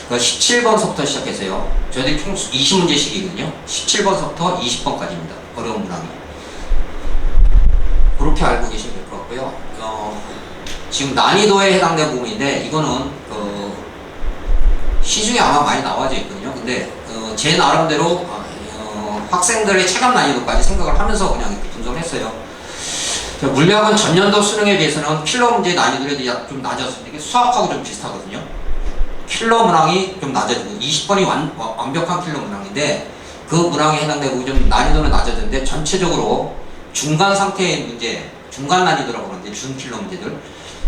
S5: 그 17번서부터 시작해서요. 저희들이 총 20문제씩이거든요. 17번서부터 20번까지입니다. 어려운 문항이. 그렇게 알고 계시면 될 것 같고요. 지금 난이도에 해당되는 부분인데 이거는 시중에 아마 많이 나와져 있거든요. 근데 제 나름대로 학생들의 체감 난이도까지 생각을 하면서 그냥 이렇게 분석을 했어요. 물리학은 전년도 수능에 비해서는 킬러 문제 난이도가 좀 낮았습니다. 이게 수학하고 좀 비슷하거든요. 킬러 문항이 좀 낮아지고 20번이 완벽한 킬러 문항인데 그 문항에 해당되고 좀 난이도는 낮아졌는데 전체적으로 중간 상태의 문제, 중간 난이도라고 그러는데 준킬러 문제들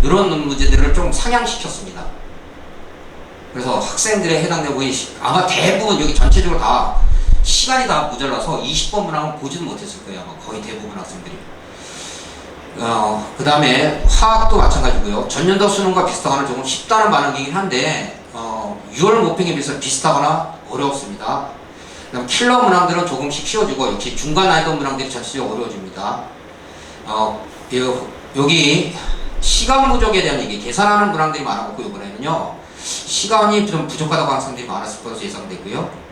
S5: 이런 문제들을 좀 상향시켰습니다. 그래서 학생들의 해당되고 아마 대부분 여기 전체적으로 다 시간이 다 모자라서 20번 문항은 보지도 못했을 거예요. 아마 거의 대부분 학생들이. 그 다음에 화학도 마찬가지고요. 전년도 수능과 비슷하거나 조금 쉽다는 반응이긴 한데 6월 모평에 비해서 비슷하거나 어렵습니다. 그다음 킬러 문항들은 조금씩 쉬워지고 역시 중간 난이도 문항들이 전체적으로 어려워집니다. 여기 시간 부족에 대한 얘기, 계산하는 문항들이 많았고 이번에는요 시간이 좀 부족하다고 학생들이 많았을 것으로 예상되고요.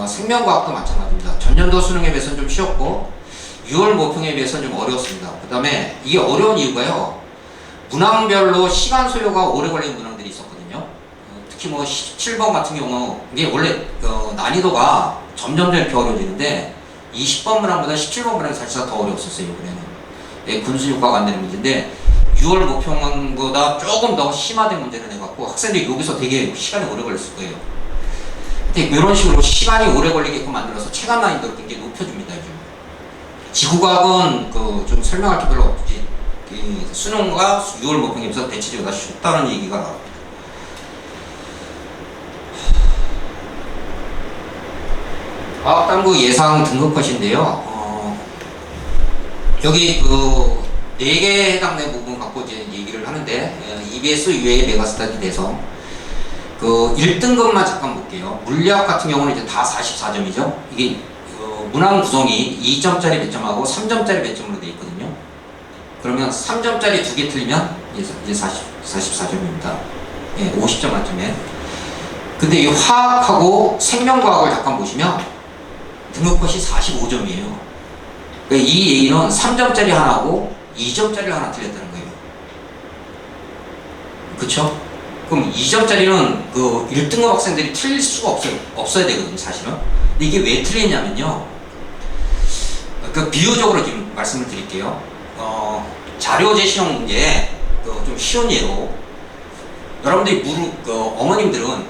S5: 생명과학도 마찬가지입니다. 전년도 수능에 비해서는 좀 쉬웠고 6월 모평에 비해서는 좀 어려웠습니다. 그 다음에 이게 어려운 이유가요. 문항별로 시간 소요가 오래 걸리는 문항들이 있었거든요. 특히 뭐 17번 같은 경우 이게 원래 난이도가 점점 이렇게 어려워지는데 20번 문항보다 17번 문항이 사실상 더 어려웠었어요. 이번에는. 군수효과가 안 되는 문제인데 6월 모평보다 조금 더 심화된 문제를 내갖고 학생들이 여기서 되게 시간이 오래 걸렸을 거예요. 근데 이런 식으로 시간이 오래 걸리게끔 만들어서 체감 난이도를 굉장히 높여줍니다. 요즘. 지구과학은 좀 설명할 게 별로 없지. 수능과 6월 모평에 비해서 대체적으로 다 쉽다는 얘기가 나와요. 과학당국 예상 등급 컷인데요. 여기 4개에 해당되는 부분 갖고 이제 얘기를 하는데, EBS UA 메가스터디 돼서 1등급만 잠깐 볼게요. 물리학 같은 경우는 이제 다 44점이죠. 이게 문항 구성이 2점짜리 몇 점하고 3점짜리 몇 점으로 되어 있거든요. 그러면 3점짜리 2개 틀리면 이제 44점입니다. 예, 50점 만점에. 근데 이 화학하고 생명과학을 잠깐 보시면 등급컷이 45점이에요. 그러니까 이 얘기는 3점짜리 하나고 2점짜리 하나 틀렸다는 거예요. 그쵸? 그럼 2점짜리는 1등급 학생들이 틀릴 수가 없어야 되거든요, 사실은. 근데 이게 왜 틀리냐면요. 비유적으로 지금 말씀을 드릴게요. 자료 제시형 문제, 좀 쉬운 예로, 여러분들이 어머님들은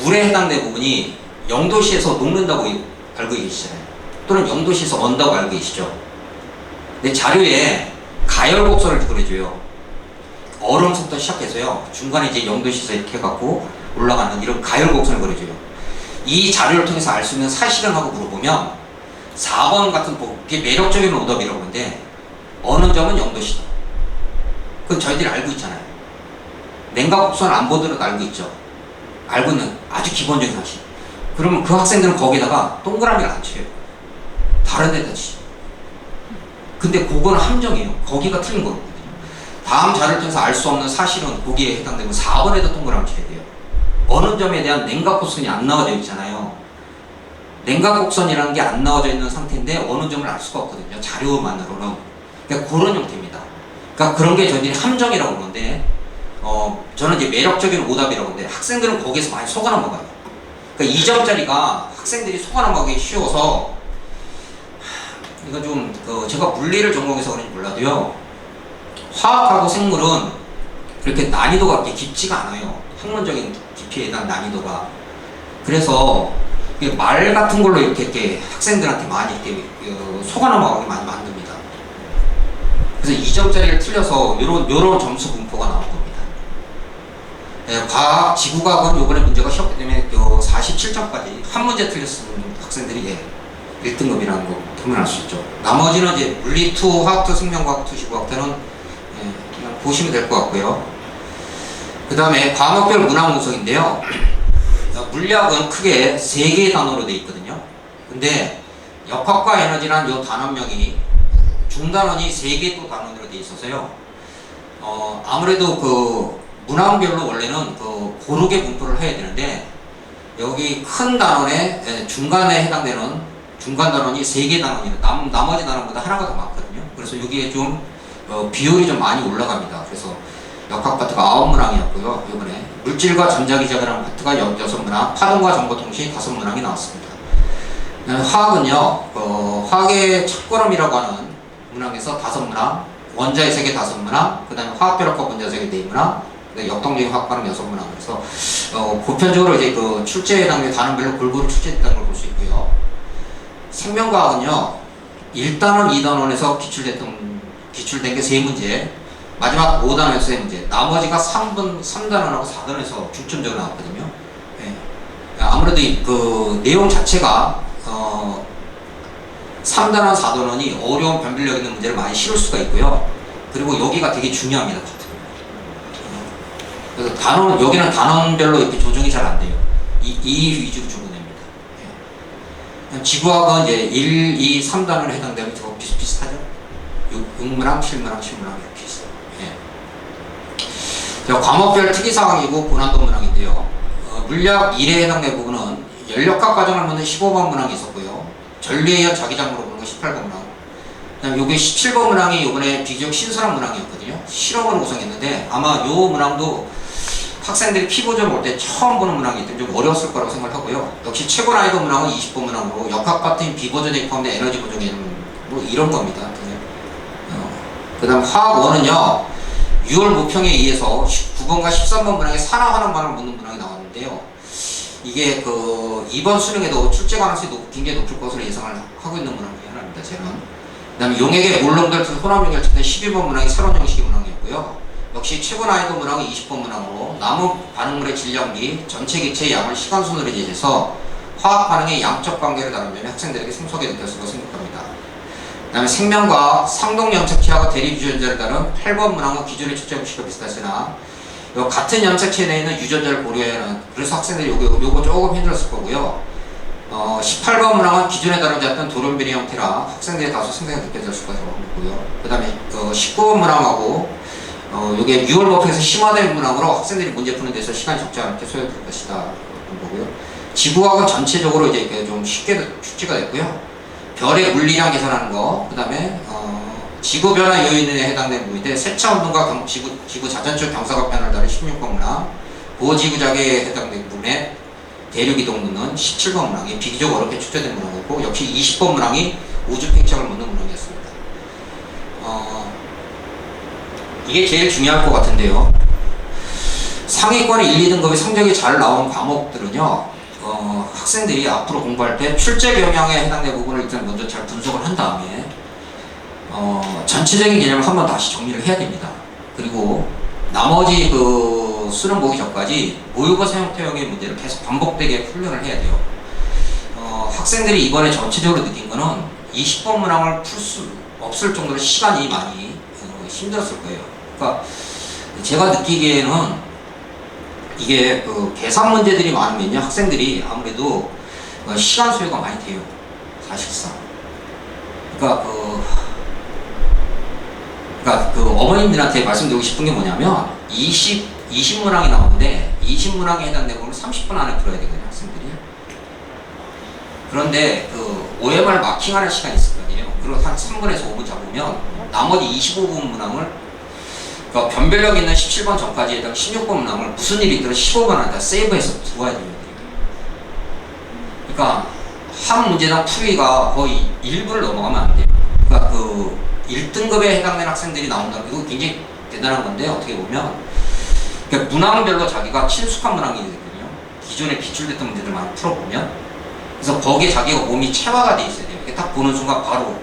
S5: 물에 해당되는 부분이 0도씨에서 녹는다고 알고 계시잖아요. 또는 0도씨에서 언다고 알고 계시죠. 근데 자료에 가열곡선을 그려줘요. 얼음부터 시작해서요. 중간에 이제 0도씨에서 이렇게 해갖고 올라가는 이런 가열곡선을 그려줘요. 이 자료를 통해서 알 수 있는 사실은 하고 물어보면 4번 같은 그게 매력적인 오답이라고 하는데 어느 점은 영도시다. 그건 저희들이 알고 있잖아요. 냉각 곡선 안 보더라도 알고 있죠. 알고 있는 아주 기본적인 사실. 그러면 그 학생들은 거기다가 동그라미를 안 쳐요. 다른 데다 치죠. 근데 그거는 함정이에요. 거기가 틀린 거거든요. 다음 자료를 통해서 알 수 없는 사실은 거기에 해당되면 4번에도 동그라미 쳐야 돼요. 어느 점에 대한 냉각 곡선이 안 나와져 있잖아요. 냉각 곡선이라는 게 안 나와져 있는 상태인데 어느 점을 알 수가 없거든요. 자료만으로는. 그러니까 그런 형태입니다. 그러니까 그런 게 저희들이 함정이라고 그러는데 저는 이제 매력적인 오답이라고 하는데 학생들은 거기에서 많이 속아 넘어가요. 그러니까 2점짜리가 학생들이 속아 넘어가기 쉬워서 이건 좀 제가 물리를 전공해서 그런지 몰라도요. 화학하고 생물은 그렇게 난이도가 그렇게 깊지가 않아요. 학문적인 깊이에 대한 난이도가. 그래서 말 같은 걸로 이렇게 학생들한테 많이 이렇게 속아 넘어가게 많이 만듭니다. 그래서 2점짜리를 틀려서 요런 점수 분포가 나온 겁니다. 네, 과학, 지구과학은 요번에 문제가 쉬웠기 때문에 47점까지 한 문제 틀렸으면 학생들이 1등급이라는 거 보면 알 수 있죠. 나머지는 이제 물리 2, 화학 2, 생명과학 2, 지구과학 2는 그냥 보시면 될 것 같고요. 그 다음에 과목별 문항 분석인데요. 물리학은 크게 3개의 단어로 되어 있거든요. 근데 역학과 에너지란 요 단원명이 중단원이 3개의 또 단원으로 되어 있어서요. 아무래도 그 문항별로 원래는 고르게 분포를 해야 되는데 여기 큰 단원의 중간에 해당되는 중간 단원이 3개 단원이에요. 나머지 단원보다 하나가 더 많거든요. 그래서 여기에 좀 비율이 좀 많이 올라갑니다. 그래서 역학 파트가 9문항이었고요. 이번에 물질과 전자기자라는 파트가 6문항, 파동과 정보통신 5문항이 나왔습니다. 화학은요, 화학의 첫걸음이라고 하는 문항에서 5문항, 원자의 세계 5문항, 그 다음에 화학별학과 원자 세계 4문항, 역동적인 화학과는 6문항. 그래서 보편적으로 이제 그 출제에 해당되는 단원별로 골고루 출제됐다는 걸 볼 수 있고요. 생명과학은요, 1단원, 2단원에서 기출된 게 3문제, 마지막 5단원에서 3문제, 나머지가 3단원하고 4단원에서 중점적으로 나왔거든요. 네. 아무래도 그 내용 자체가 3단원, 4단원이 어려운 변별력 있는 문제를 많이 실을 수가 있고요. 그리고 여기가 되게 중요합니다. 그래서 여기는 단원별로 이렇게 조정이 잘 안 돼요. 이 위주로 조정됩니다. 네. 지구학은 이제 1, 2, 3단원에 해당되면 저 비슷비슷하죠. 6문항, 7문항, 10문항 이렇게 있어요. 네. 과목별 특이사항이고 고난도 문항인데요. 물리학 1에 해당되는 부분은 연력학 과정을 묻는 15번 문항이 있었고요. 전류에 의한 자기장으로 보는 거 18번 문항. 그다음 요게 17번 문항이 요번에 비교적 신선한 문항이었거든요. 실험으로 구성했는데 아마 요 문항도 학생들이 피고전 볼 때 처음 보는 문항이기 때문에 좀 어려웠을 거라고 생각하고요. 역시 최고 난이도 문항은 20번 문항으로 역학 파트인 비보전에 포함된 에너지 보정에는 뭐 이런 겁니다. 그 다음 화학 1은요 6월 모평에 의해서 9번과 13번 문항에 산화하는 묻는 문항이 나왔는데요. 이게 그 이번 수능에도 출제 가능성이 굉장히 높을 것으로 예상을 하고 있는 문항 중에 하나입니다. 저는. 그 다음에 용액의 물론결투 혼합 연결체된 12번 문항이 새로운 형식의 문항이었고요. 역시 최고 난이도 문항은 20번 문항으로 나무 반응물의 질량비, 전체 기체의 양을 시간순으로 제시해서 화학 반응의 양적 관계를 다루면 학생들에게 생소하게 느꼈을 것으로 생각합니다. 그 다음에 생명과학, 상동염색체하고 대립유전자를 다룬 8번 문항은 기존의 출제 방식과 비슷하시나 같은 염색체 내에 있는 유전자를 고려해야 하는, 그래서 학생들이 요거 조금 힘들었을 거고요. 18번 문항은 기존에 다루지 않던 돌연변이 형태라 학생들이 다소 생생하게 느껴졌을 거라고 보고요. 그 다음에 19번 문항하고 요게 6월 목표에서 심화된 문항으로 학생들이 문제 푸는 데서 시간이 적지 않게 소요될 것이다 보고요. 지구학은 전체적으로 이제 좀 쉽게 출제가 됐고요. 별의 물리량 계산하는 거, 그 다음에 지구 변화 요인에 해당되는 부분인데 세차 운동과 지구 자전축 경사각 변화를 다룬 16번 문항, 보지구작에 해당되는 부분에 대륙 이동 묻는 17번 문항이 비교적 어렵게 출제된 문항이고 역시 20번 문항이 우주 팽창을 묻는 문항이었습니다. 이게 제일 중요할 것 같은데요. 상위권 1, 2등급이 성적이 잘 나온 과목들은요, 학생들이 앞으로 공부할 때 출제 경향에 해당되는 부분을 일단 먼저 잘 분석을 한 다음에 전체적인 개념을 한번 다시 정리를 해야 됩니다. 그리고 나머지 그 수능 보기 전까지 모의고사 형태형의 문제를 계속 반복되게 훈련을 해야 돼요. 학생들이 이번에 전체적으로 느낀 거는 20번 문항을 풀 수 없을 정도로 시간이 많이 힘들었을 거예요. 그러니까 제가 느끼기에는 이게 그 계산 문제들이 많으면요, 학생들이 아무래도 시간 소요가 많이 돼요, 사실상. 그러니까 그 어머님들한테 말씀드리고 싶은 게 뭐냐면 20문항이 나오는데 20문항에 해당되는 30분 안에 풀어야 되거든요, 학생들이. 그런데 그 OMR 마킹하는 시간이 있을 거 아니에요. 그리고 한 3분에서 5분 잡으면 나머지 25분 문항을, 그러니까 변별력 있는 17번 전까지 해당 16번 문항을 무슨 일이 있더라도 15분 안에 다 세이브해서 들어와야 됩니다. 그러니까 한 문제당 풀이가 거의 1분을 넘어가면 안 돼요. 그러니까 그 1등급에 해당되는 학생들이 나온다는 게 굉장히 대단한 건데, 어떻게 보면 그러니까 문항별로 자기가 친숙한 문항이 있거든요. 기존에 기출됐던 문제들 많이 풀어보면, 그래서 거기에 자기가 몸이 체화가 돼 있어야 돼요. 이렇게 딱 보는 순간 바로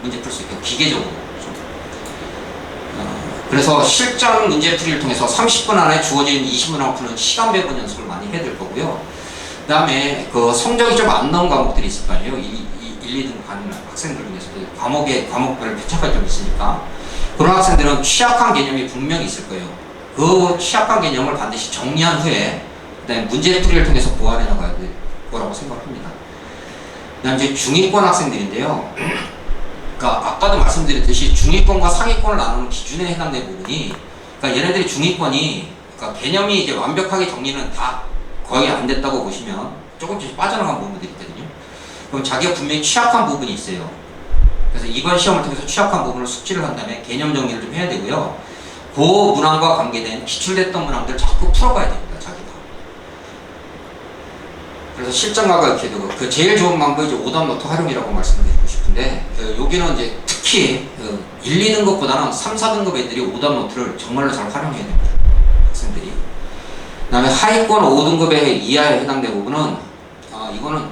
S5: 문제 풀 수 있고, 기계적으로. 그래서 실전 문제풀이를 통해서 30분 안에 주어진 20문항을 푸는 시간 배분 연습을 많이 해야 될 거고요. 그 다음에 그 성적이 좀 안 나온 과목들이 있을 거 아니에요. 1, 2등 가는 학생들 중에서 과목별 편차가 좀 있으니까 그런 학생들은 취약한 개념이 분명히 있을 거예요. 그 취약한 개념을 반드시 정리한 후에 그다음에 문제풀이를 통해서 보완해 나가야 될 거라고 생각합니다. 그다음 이제 중위권 학생들인데요. 그러니까 아까도 말씀드렸듯이 중위권과 상위권을 나누는 기준에 해당되는 부분이, 그러니까 얘네들이 중위권이, 그러니까 개념이 이제 완벽하게 정리는 다 거의 안 됐다고 보시면 조금씩 빠져나간 부분들이 있거든요. 그럼 자기가 분명히 취약한 부분이 있어요. 그래서 이번 시험을 통해서 취약한 부분을 숙지를 한 다음에 개념 정리를 좀 해야 되고요. 그 문항과 관계된 기출됐던 문항들을 자꾸 풀어가야 됩니다, 자기가. 그래서 실전과가 이렇게 되고, 그 제일 좋은 방법이 이제 오답 노트 활용이라고 말씀드리고 싶은데, 여기는 이제 특히 1, 2등급보다는 3, 4등급 애들이 오답 노트를 정말로 잘 활용해야 됩니다, 학생들이. 그 다음에 하위권 5등급의 이하에 해당되는 부분은, 이거는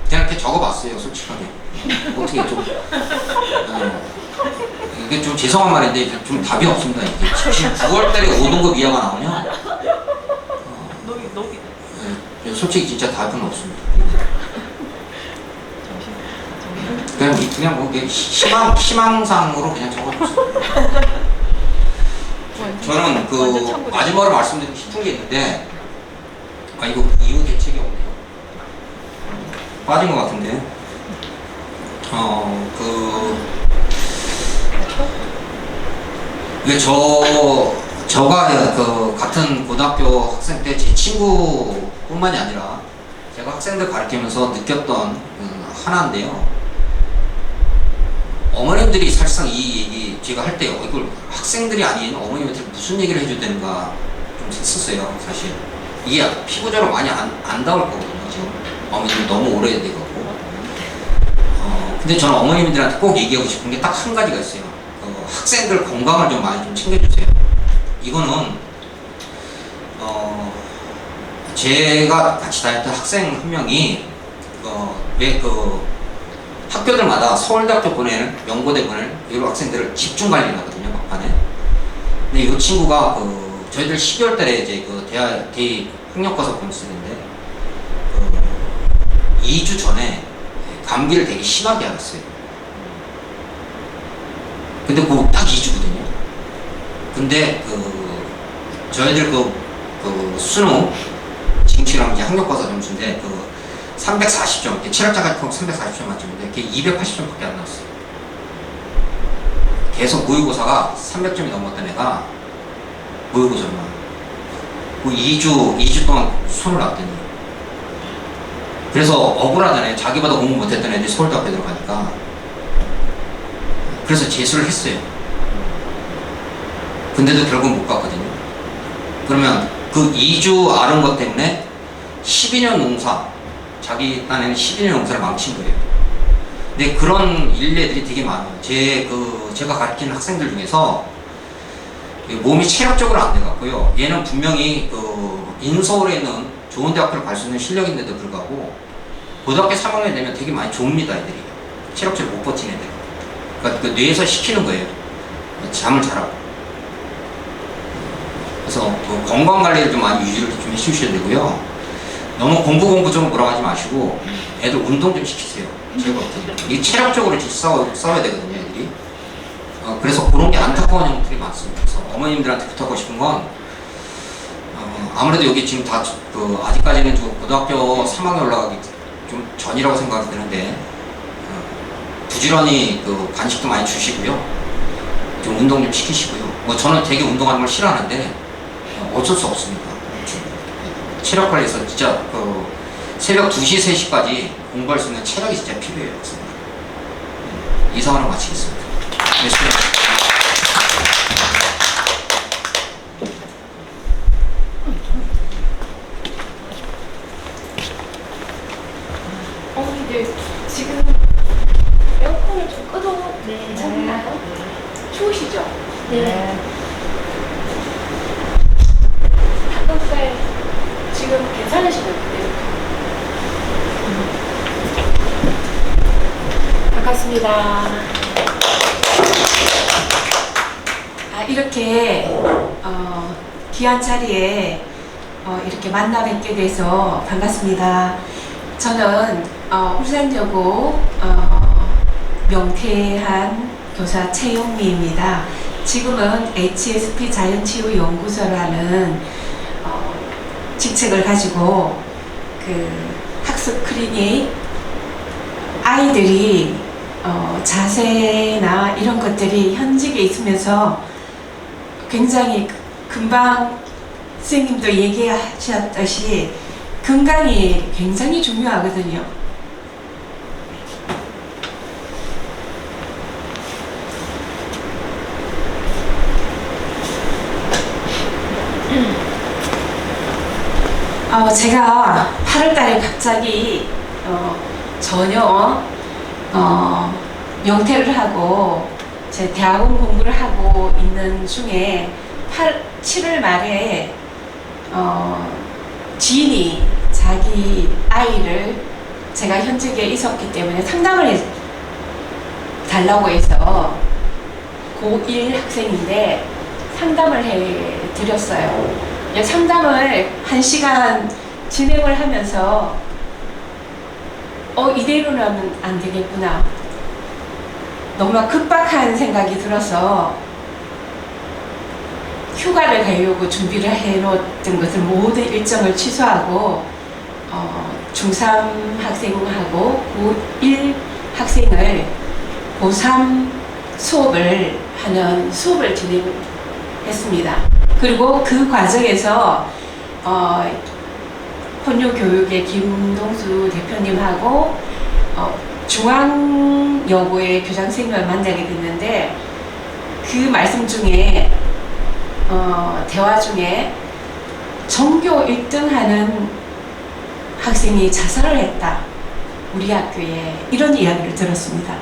S5: 그냥 이렇게 적어봤어요, 솔직하게. 어떻게 좀, 이게 좀 죄송한 말인데 좀 답이 없습니다. 이게 지금 9월달에 5등급 이하가 나오면 솔직히 진짜 답은 없습니다. 그냥 뭐 희망상으로 그냥 적어줬어요. 저는 그 마지막으로 말씀드리고 싶은 게 있는데, 이거 이후 대책이 없네요. 빠진 것 같은데. 이게 저가 그 같은 고등학교 학생 때 제 친구뿐만이 아니라 제가 학생들 가르치면서 느꼈던 하나인데요. 어머님들이 사실상 이 얘기 제가 할 때요, 이걸 학생들이 아닌 어머님한테 무슨 얘기를 해줘야 되는가 좀 했었어요, 사실. 이게 피부적으로 많이 안 닿을 거거든요, 지금. 어머님이 너무 오래돼갖고. 근데 저는 어머님들한테 꼭 얘기하고 싶은 게 딱 한 가지가 있어요. 학생들 건강을 좀 많이 좀 챙겨주세요. 이거는 제가 같이 다녔던 학생 한 명이 왜 학교들마다 서울대학교 보낼, 명고대 보낼 이런 학생들을 집중 관리를 하거든요, 막판에. 근데 이 친구가 저희들 12월 달에 이제 대입 학력고사 검수인데 2주 전에 감기를 되게 심하게 앓았어요. 근데 그거 딱 2주거든요. 근데 저희들 수능 징치랑 이제 학력고사 점수인데 340점, 체력자까지 포함 340점 만점인데 그게 280점밖에 안 나왔어요. 계속 모의고사가 300점이 넘었던 애가 모의고사만 2주 동안 손을 놨더니, 그래서 억울하잖아요. 자기보다 공부 못했던 애들이 서울대학교 들어가니까. 그래서 재수를 했어요. 근데도 결국 못 갔거든요. 그러면 그 2주 앓은 것 때문에 12년 농사, 자기 딴에는 12년 농사를 망친 거예요. 근데 그런 일례들이 되게 많아요. 제가 가르치는 학생들 중에서 몸이 체력적으로 안 돼갖고요. 얘는 분명히 인서울에 있는 좋은 대학교를 갈 수 있는 실력인데도 불구하고 고등학교 3학년 되면 되게 많이 좁니다, 애들이. 체력적으로 못 버티는 애들. 그러니까 뇌에서 시키는 거예요. 잠을 자라고. 그래서 건강 관리를 좀 많이 유지를 좀 해주셔야 되고요. 너무 공부 좀 몰아가지 마시고 애들 운동 좀 시키세요. 제가 이 체력적으로 싸워야 되거든요, 애들이. 그래서 그런 게 안타까운 형들이 많습니다. 그래서 어머님들한테 부탁하고 싶은 건 아무래도 여기 지금 다 아직까지는 고등학교 3학년 올라가기 좀 전이라고 생각이 드는데 부지런히 간식도 많이 주시고요. 좀 운동 좀 시키시고요. 뭐 저는 되게 운동하는 걸 싫어하는데 어쩔 수 없습니다. 체력 관리에서 진짜 새벽 2시, 3시까지 공부할 수 있는 체력이 진짜 필요해요. 이상으로 마치겠습니다. 네, 수고하셨습니다.
S6: 네, 지금 에어컨을 좀 꺼도 괜찮나요? 추우시죠?
S7: 네.
S6: 닭가슴살 지금 괜찮으시거든요. 반갑습니다. 이렇게 귀한 자리에 이렇게 만나 뵙게 돼서 반갑습니다. 저는 울산여고 명태한 교사 최용미입니다. 지금은 HSP 자연치유연구소라는 직책을 가지고 학습 클리닉 아이들이 자세나 이런 것들이 현직에 있으면서 굉장히 금방 선생님도 얘기하셨듯이 건강이 굉장히 중요하거든요. 제가 8월달에 갑자기 전혀 명퇴를 하고 제 대학원 공부를 하고 있는 중에 7월 말에 지인이 자기 아이를 제가 현직에 있었기 때문에 상담을 달라고 해서 고1 학생인데 상담을 해드렸어요. 상담을 1시간 진행을 하면서 이대로는 안 되겠구나. 너무 급박한 생각이 들어서 휴가를 가려고 준비를 해놓았던 것을 모든 일정을 취소하고 중3 학생하고 고1 학생을 고3 수업을 하는 수업을 진행했습니다. 그리고 그 과정에서 혼유교육의 김동수 대표님하고 중앙여고의 교장선생님을 만나게 됐는데 그 말씀 중에 대화 중에 전교 1등 하는 학생이 자살을 했다. 우리 학교에 이런 이야기를 들었습니다.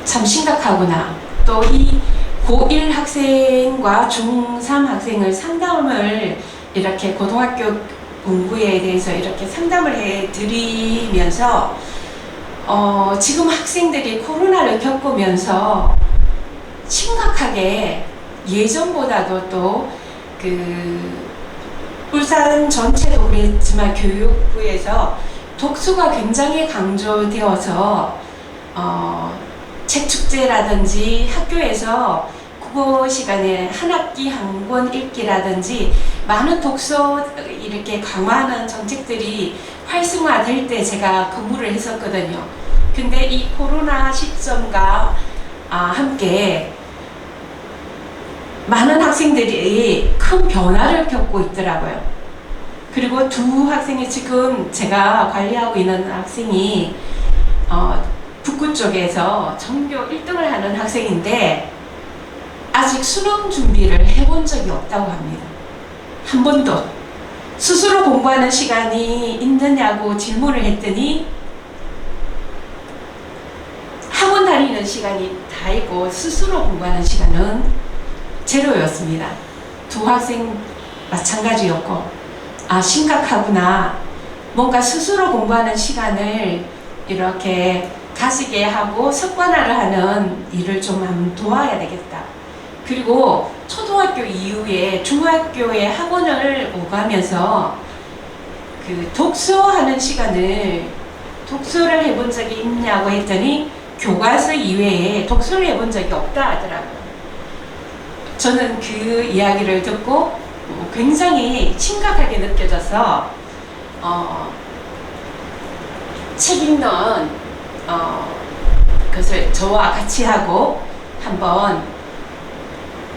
S6: 참 심각하구나. 또 이 고1 학생과 중3 학생을 상담을 이렇게 고등학교 공부에 대해서 이렇게 상담을 해드리면서 지금 학생들이 코로나를 겪으면서 심각하게 예전보다도 또 울산 전체도 그랬지만 교육부에서 독서가 굉장히 강조되어서 책축제라든지 학교에서 국어 시간에 한 학기 한 권 읽기라든지 많은 독서 이렇게 강화하는 정책들이 활성화될 때 제가 근무를 했었거든요. 근데 이 코로나 시점과 함께 많은 학생들이 큰 변화를 겪고 있더라고요. 그리고 두 학생이 지금 제가 관리하고 있는 학생이 북구 쪽에서 전교 1등을 하는 학생인데 아직 수능 준비를 해본 적이 없다고 합니다. 한 번도. 스스로 공부하는 시간이 있느냐고 질문을 했더니 학원 다니는 시간이 다 있고 스스로 공부하는 시간은 제로였습니다. 두 학생 마찬가지였고 심각하구나. 뭔가 스스로 공부하는 시간을 이렇게 가지게 하고 습관화를 하는 일을 좀 한번 도와야 되겠다. 그리고 초등학교 이후에 중학교에 학원을 오가면서 그 독서하는 시간을 독서를 해본 적이 있냐고 했더니 교과서 이외에 독서를 해본 적이 없다 하더라고요. 저는 그 이야기를 듣고 굉장히 심각하게 느껴져서 책 읽는 그것을 저와 같이 하고 한번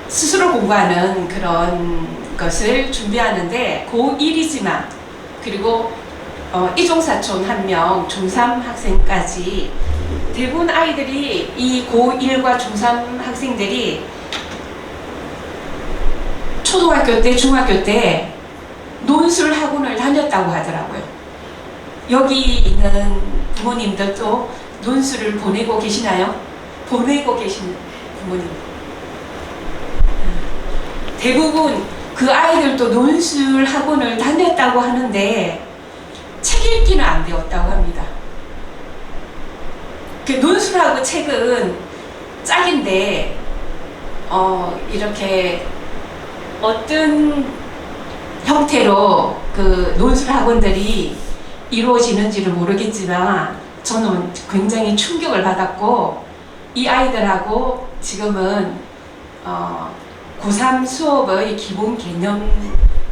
S6: 스스로 공부하는 그런 것을 준비하는데 고1이지만 그리고 이종사촌 1명, 중3 학생까지 대부분 아이들이 이 고1과 중3 학생들이 초등학교 때, 중학교 때 논술 학원을 다녔다고 하더라고요. 여기 있는 부모님들도 논술을 보내고 계시나요? 보내고 계신 부모님. 대부분 그 아이들도 논술 학원을 다녔다고 하는데 책 읽기는 안 되었다고 합니다. 그 논술하고 책은 짝인데 이렇게 어떤 형태로 그 논술 학원들이 이루어지는지를 모르겠지만 저는 굉장히 충격을 받았고 이 아이들하고 지금은 고3 수업의 기본 개념과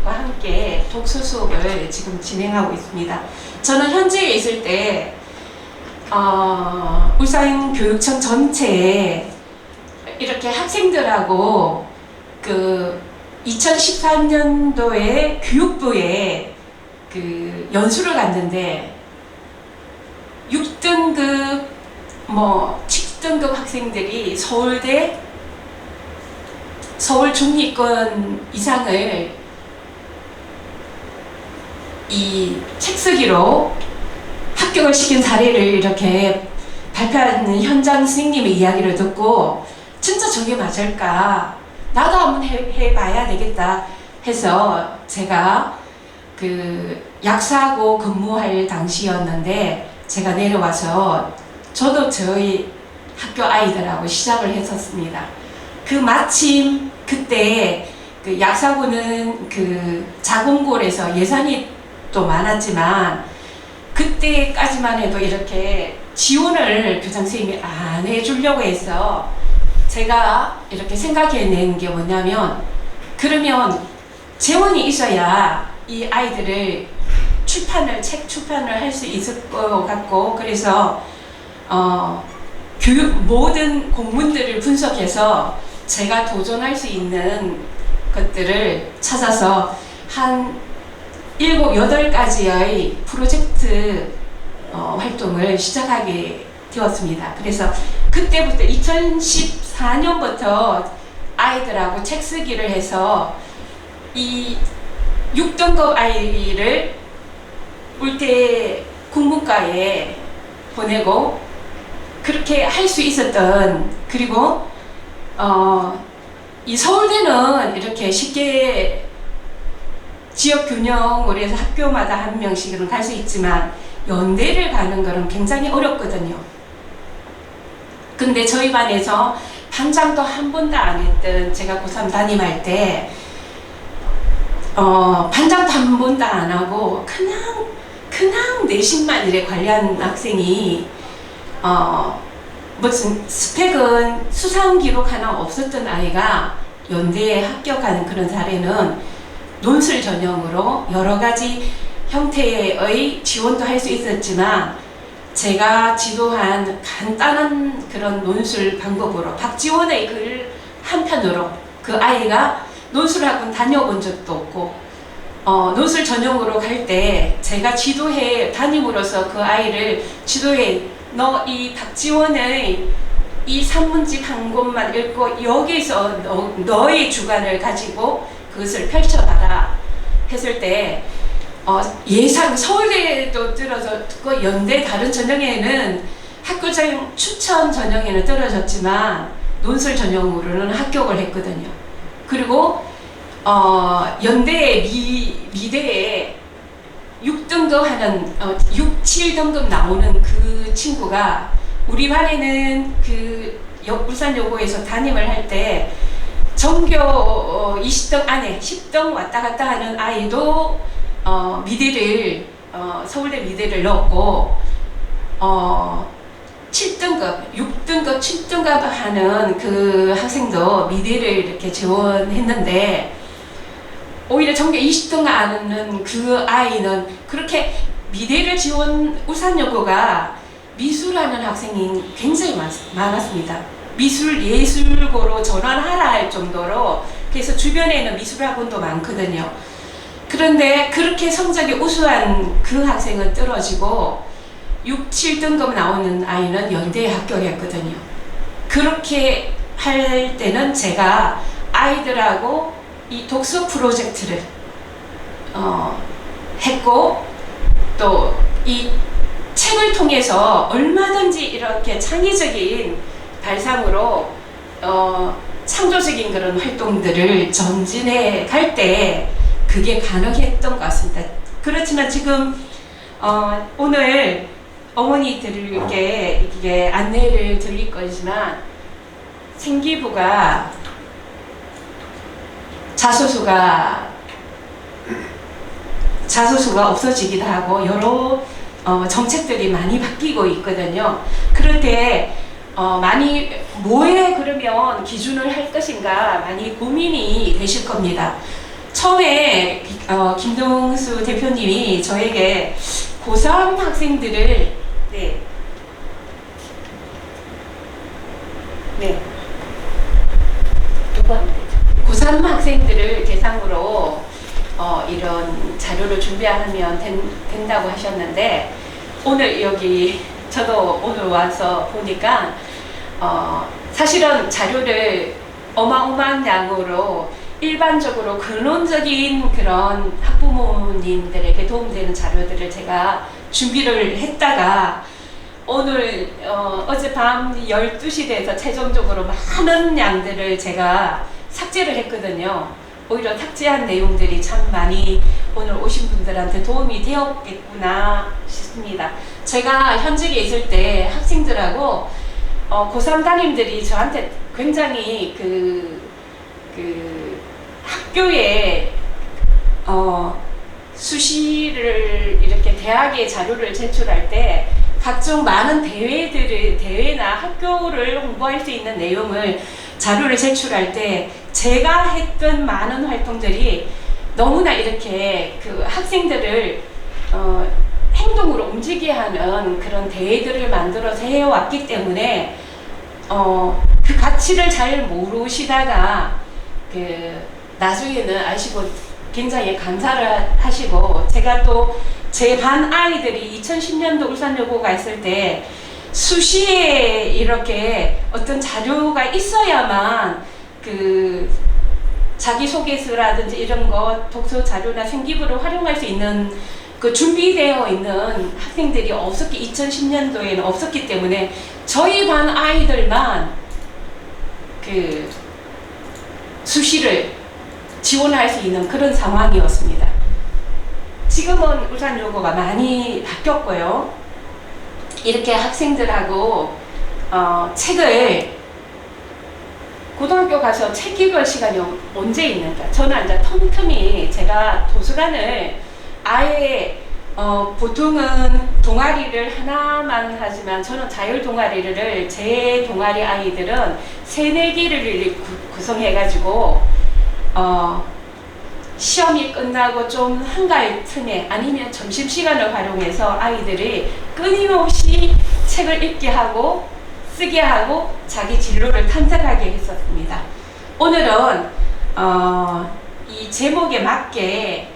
S6: 함께 독서 수업을 지금 진행하고 있습니다. 저는 현지에 있을 때 울산교육청 전체에 이렇게 학생들하고 그 2013년도에 교육부에 그 연수를 갔는데 6등급 7등급 학생들이 서울대 서울 중위권 이상을 이 책쓰기로 합격을 시킨 사례를 이렇게 발표하는 현장 선생님의 이야기를 듣고 진짜 저게 맞을까? 나도 한번 해봐야 되겠다 해서 제가 그 약사하고 근무할 당시였는데 제가 내려와서 저도 저희 학교 아이들하고 시작을 했었습니다. 그 마침 그때 그 약사고는 그 자공고에서 예산이 또 많았지만 그때까지만 해도 이렇게 지원을 교장 선생님이 안 해주려고 해서 제가 이렇게 생각해낸 게 뭐냐면 그러면 재원이 있어야 이 아이들을 책 출판을 할 수 있을 것 같고 그래서 교육 모든 공문들을 분석해서 제가 도전할 수 있는 것들을 찾아서 한 7, 8가지의 프로젝트 활동을 시작하게 되었습니다. 그래서 그때부터 2014년부터 아이들하고 책 쓰기를 해서 이 6등급 아이를 울대 국문과에 보내고 그렇게 할 수 있었던 그리고 이 서울대는 이렇게 쉽게 지역 균형으로 해서 학교마다 한 명씩은 갈 수 있지만 연대를 가는 거는 굉장히 어렵거든요. 근데 저희 반에서 반장도 한 번도 안 했던 제가 고3 담임할 때 반장도 한 번도 안 하고 그냥 내신만 이래 관리한 학생이 무슨 스펙은 수상 기록 하나 없었던 아이가 연대에 합격하는 그런 사례는 논술 전형으로 여러 가지 형태의 지원도 할 수 있었지만 제가 지도한 간단한 그런 논술 방법으로 박지원의 글 한 편으로 그 아이가 논술학원 다녀본 적도 없고 논술 전형으로 갈 때 제가 지도해 담임으로서 그 아이를 지도해 너 이 박지원의 이 산문집 한 곳만 읽고 여기서 너의 주관을 가지고 그것을 펼쳐봐라 했을 때 예상 서울대도 떨어졌고 연대 다른 전형에는 학교장 추천 전형에는 떨어졌지만 논술 전형으로는 합격을 했거든요. 그리고 연대 미대에 6등급 하는 6, 7등급 나오는 그 친구가 우리 반에는 그 울산여고에서 담임을 할 때 전교 20등 안에 10등 왔다 갔다 하는 아이도 미대를 서울대 미대를 넣었고 7등급, 6등급, 7등급 하는 그 학생도 미대를 이렇게 지원했는데 오히려 전교 20등 하는 그 아이는 그렇게 미대를 지원 울산여고가 미술하는 학생이 굉장히 많았습니다. 미술 예술고로 전환하라 할 정도로 그래서 주변에는 미술학원도 많거든요. 그런데 그렇게 성적이 우수한 그 학생은 떨어지고 6, 7등급 나오는 아이는 연대에 합격했거든요. 그렇게 할 때는 제가 아이들하고 이 독서 프로젝트를 했고 또 이 책을 통해서 얼마든지 이렇게 창의적인 발상으로 창조적인 그런 활동들을 전진해 갈 때 그게 가능했던 것 같습니다. 그렇지만 지금 오늘 어머니들께 이게 안내를 드릴 거지만 생기부가 자소수가 없어지기도 하고 여러 정책들이 많이 바뀌고 있거든요. 그럴 때 많이 뭐에 그러면 기준을 할 것인가 많이 고민이 되실 겁니다. 처음에 김동수 대표님이 저에게 고3 학생들을 고3 학생들을 대상으로 이런 자료를 준비하면 된다고 하셨는데 오늘 여기 저도 오늘 와서 보니까 사실은 자료를 어마어마한 양으로 일반적으로 근원적인 그런 학부모님들에게 도움되는 자료들을 제가 준비를 했다가 오늘 어젯밤 12시 돼서 최종적으로 많은 양들을 제가 삭제를 했거든요. 오히려 삭제한 내용들이 참 많이 오늘 오신 분들한테 도움이 되었겠구나 싶습니다. 제가 현직에 있을 때 학생들하고 고3 담임들이 저한테 굉장히 그 학교에 수시를 이렇게 대학에 자료를 제출할 때 각종 많은 대회나 학교를 홍보할 수 있는 내용을 자료를 제출할 때 제가 했던 많은 활동들이 너무나 이렇게 그 학생들을 행동으로 움직이게 하는 그런 대회들을 만들어서 해왔기 때문에 그 가치를 잘 모르시다가 나중에는 아시고 굉장히 감사를 하시고 제가 또 제 반 아이들이 2010년도 울산여고가 있을 때 수시에 이렇게 어떤 자료가 있어야만 그 자기소개서라든지 이런 거 독서 자료나 생기부를 활용할 수 있는 그 준비되어 있는 학생들이 2010년도에는 없었기 때문에 저희 반 아이들만 그 수시를 지원할 수 있는 그런 상황이었습니다. 지금은 울산여고가 많이 바뀌었고요. 이렇게 학생들하고 책을 고등학교 가서 책 읽을 시간이 언제 있는가? 저는 이제 틈틈이 제가 도서관을 아예 보통은 동아리를 하나만 하지만 저는 자율 동아리를 제 동아리 아이들은 3-4개를 구성해가지고 시험이 끝나고 좀 한가할 틈에 아니면 점심시간을 활용해서 아이들이 끊임없이 책을 읽게 하고 쓰게 하고 자기 진로를 탐색하게 했었습니다. 오늘은 이 제목에 맞게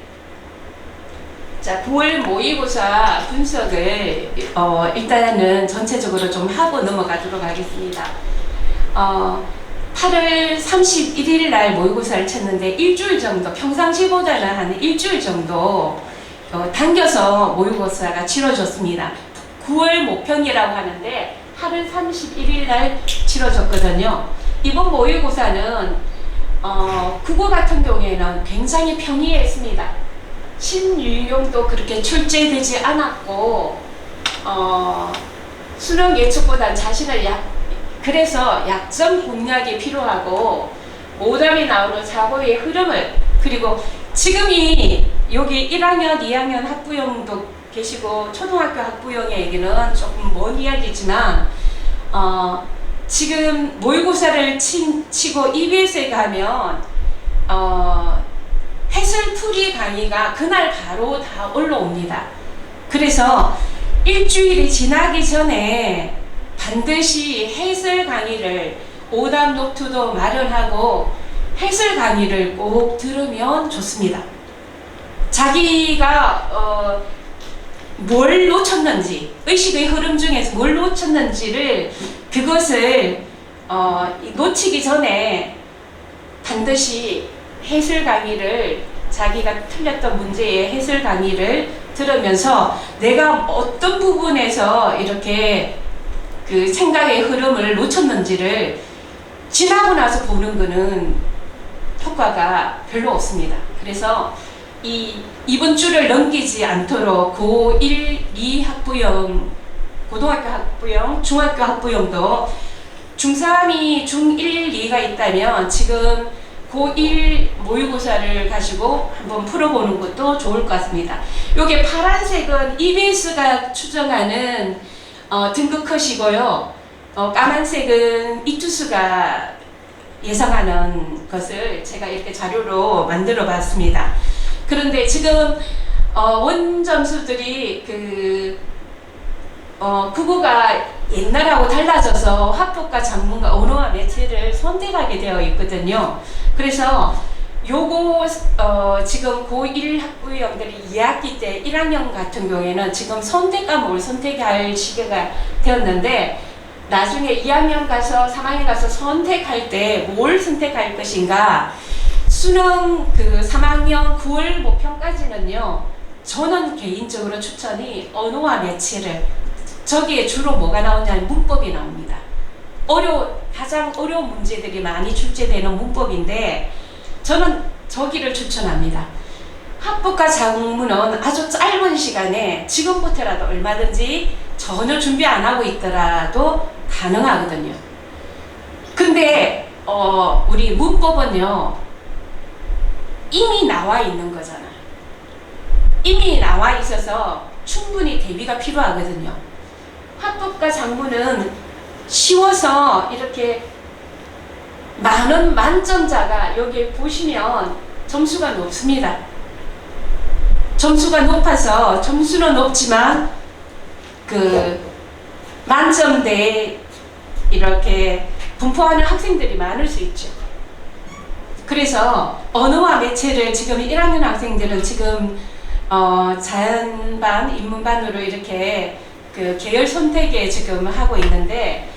S6: 9월 모의고사 분석을 일단은 전체적으로 좀 하고 넘어가도록 하겠습니다. 8월 31일 날 모의고사를 쳤는데 일주일 정도, 평상시보다는 한 일주일 정도 당겨서 모의고사가 치러졌습니다. 9월 모평이라고 하는데 8월 31일 날 치러졌거든요. 이번 모의고사는 국어 같은 경우에는 굉장히 평이했습니다. 신유용도 그렇게 출제되지 않았고 수능 예측보다는 그래서 약점 공략이 필요하고 오답이 나오는 사고의 흐름을 그리고 지금이 여기 1학년, 2학년 학부형도 계시고 초등학교 학부형에게는 조금 먼 이야기지만 지금 모의고사를 치고 EBS에 가면 해설풀이 강의가 그날 바로 다 올라옵니다. 그래서 일주일이 지나기 전에 반드시 해설 강의를 오답 노트도 마련하고 해설 강의를 꼭 들으면 좋습니다. 자기가 뭘 놓쳤는지, 의식의 흐름 중에서 뭘 놓쳤는지를 그것을 놓치기 전에 반드시 해설 강의를, 자기가 틀렸던 문제의 해설 강의를 들으면서 내가 어떤 부분에서 이렇게 그 생각의 흐름을 놓쳤는지를 지나고 나서 보는 거는 효과가 별로 없습니다. 그래서 이번 주를 넘기지 않도록 고1, 2 학부형, 고등학교 학부형, 중학교 학부형도 중3이 중1, 2가 있다면 지금 고1 모의고사를 가지고 한번 풀어보는 것도 좋을 것 같습니다. 요게 파란색은 EBS가 추정하는 등급 컷이고요. 까만색은 이투스가 예상하는 것을 제가 이렇게 자료로 만들어 봤습니다. 그런데 지금 원점수들이 국어가 옛날하고 달라져서 학폭과 작문과 언어와 매체를 선택하게 되어 있거든요. 그래서 요거 지금 고1 학부형들이 2학기 때 1학년 같은 경우에는 지금 선택 과목을 선택할 시기가 되었는데 나중에 2학년 가서 3학년 가서 선택할 때 뭘 선택할 것인가, 수능 3학년 9월 모평까지는요, 저는 개인적으로 추천이 언어와 매체를, 저기에 주로 뭐가 나오냐면 문법이 나옵니다. 가장 어려운 문제들이 많이 출제되는 문법인데 저는 저기를 추천합니다. 학폭과 작문은 아주 짧은 시간에 지금부터라도 얼마든지 전혀 준비 안 하고 있더라도 가능하거든요. 근데 우리 문법은요, 이미 나와 있는 거잖아요. 이미 나와 있어서 충분히 대비가 필요하거든요. 학폭과 작문은 쉬워서 이렇게 많은 만점자가 여기 보시면 점수가 높습니다. 점수가 높아서, 점수는 높지만 만점대에 이렇게 분포하는 학생들이 많을 수 있죠. 그래서 언어와 매체를 지금 1학년 학생들은 지금 자연반, 인문반으로 이렇게 계열 선택에 지금 하고 있는데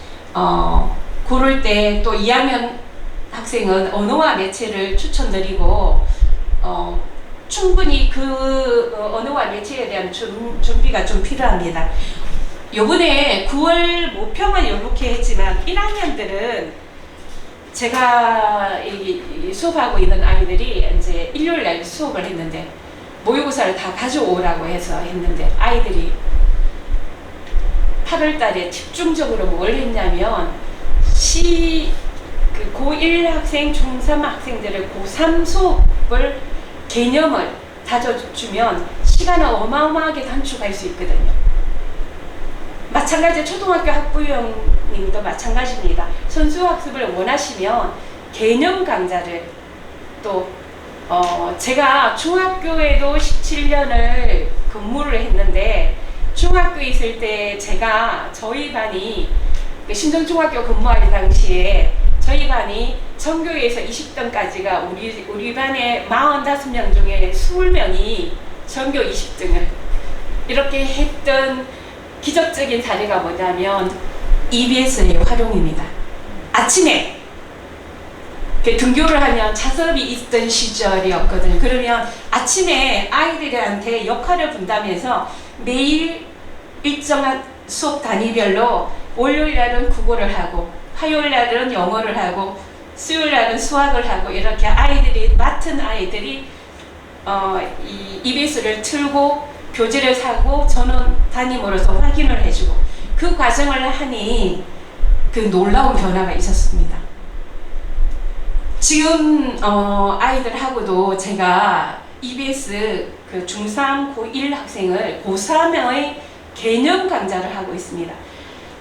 S6: 고를 때 또 2학년 학생은 언어와 매체를 추천드리고 충분히 언어와 매체에 대한 준비가 좀 필요합니다. 요번에 9월 모평은 이렇게 했지만 1학년들은 제가 수업하고 있는 아이들이 이제 일요일 날 수업을 했는데 모의고사를 다 가져오라고 해서 했는데 아이들이 8월 달에 집중적으로 뭘 했냐면 고1 학생, 중3 학생들을 고3 수업을 개념을 다져주면 시간을 어마어마하게 단축할 수 있거든요. 마찬가지 초등학교 학부형님도 마찬가지입니다. 선수학습을 원하시면 개념 강좌를 또 제가 중학교에도 17년을 근무를 했는데 중학교에 있을 때 제가 저희 반이 신정중학교 근무할 당시에 저희 반이 전교에서 20등까지가 우리 반에 45명 중에 20명이 전교 20등을 이렇게 했던 기적적인 사례가 뭐냐면 EBS의 활용입니다. 아침에 등교를 하면 자습이 있던 시절이었거든요. 그러면 아침에 아이들한테 역할을 분담해서 매일 일정한 수업 단위별로 월요일 날은 국어를 하고 화요일 날은 영어를 하고 수요일 날은 수학을 하고 이렇게 맡은 아이들이 이 EBS를 틀고 교재를 사고 저는 담임으로서 확인을 해주고 그 과정을 하니 놀라운 변화가 있었습니다. 지금 아이들하고도 제가 EBS 그 중3, 고1 학생을 고3의 개념 강좌를 하고 있습니다.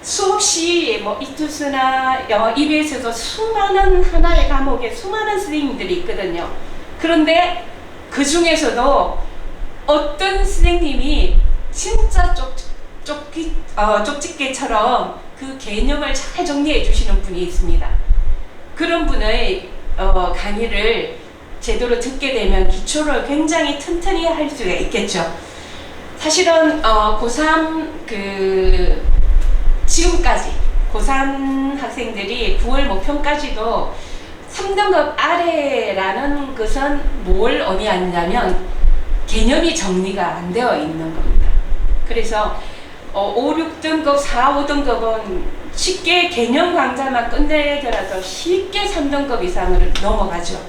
S6: 수없이 뭐 이투스나 EBS에도 수많은 하나의 과목에 수많은 선생님들이 있거든요. 그런데 그 중에서도 어떤 선생님이 진짜 쪽집게처럼 그 개념을 잘 정리해 주시는 분이 있습니다. 그런 분의 강의를 제대로 듣게 되면 기초를 굉장히 튼튼히 할 수가 있겠죠. 사실은 고3 지금까지 고3 학생들이 9월 모평까지도 3등급 아래라는 것은 뭘 의미하냐면 개념이 정리가 안 되어 있는 겁니다. 그래서 5, 6등급, 4, 5등급은 쉽게 개념 강좌만 끝내더라도 쉽게 3등급 이상을 넘어가죠.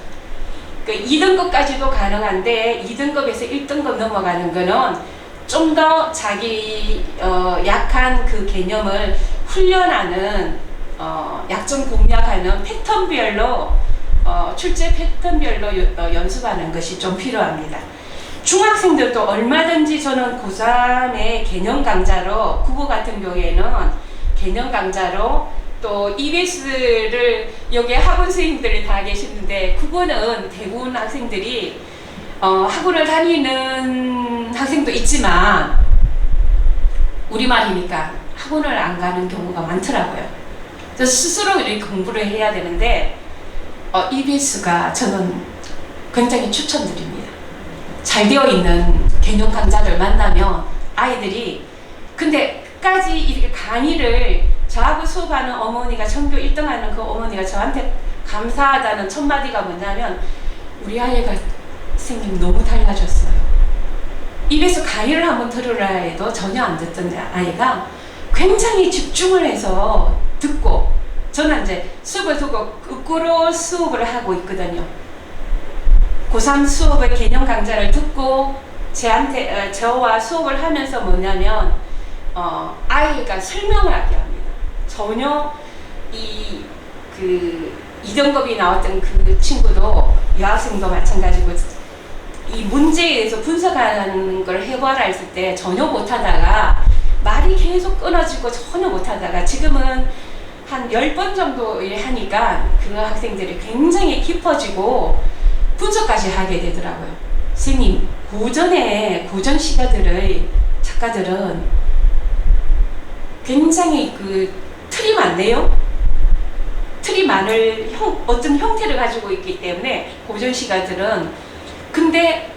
S6: 그 2등급까지도 가능한데 2등급에서 1등급 넘어가는 거는 좀 더 자기 약한 그 개념을 훈련하는 약점 공략하는 패턴별로 출제 패턴별로 연습하는 것이 좀 필요합니다. 중학생들도 얼마든지 저는 고3의 개념 강좌로 국어 같은 경우에는 개념 강좌로 또 EBS를 여기 학원 선생님들이 다 계시는데 국어는 대부분 학생들이 학원을 다니는 학생도 있지만 우리말이니까 학원을 안 가는 경우가 많더라고요. 그래서 스스로 이렇게 공부를 해야 되는데 EBS가 저는 굉장히 추천드립니다. 잘 되어 있는 개념 강좌를 만나면 아이들이 근데 끝까지 이렇게 강의를 저하고 수업하는 어머니가 전교 1등 하는 그 어머니가 저한테 감사하다는 첫 마디가 뭐냐면 우리 아이가 선생님 너무 달라졌어요. 입에서 강의를 한번 들으라 해도 전혀 안 듣던 아이가 굉장히 집중을 해서 듣고 저는 이제 수업을 두고 거꾸로 수업을 하고 있거든요. 고3 수업의 개념 강좌를 듣고 저와 수업을 하면서 뭐냐면 아이가 설명을 하게 합니다. 전혀 2등급이 나왔던 그 친구도 여학생도 마찬가지고 이 문제에 대해서 분석하는 걸 해봐라 했을 때 전혀 못하다가 말이 계속 끊어지고 전혀 못하다가 지금은 한 10번 정도 하니까 그 학생들이 굉장히 깊어지고 분석까지 하게 되더라고요. 선생님, 고전 시가들의 작가들은 굉장히 그 틀이 많네요. 틀이 많을 어떤 형태를 가지고 있기 때문에 고전 시가들은 근데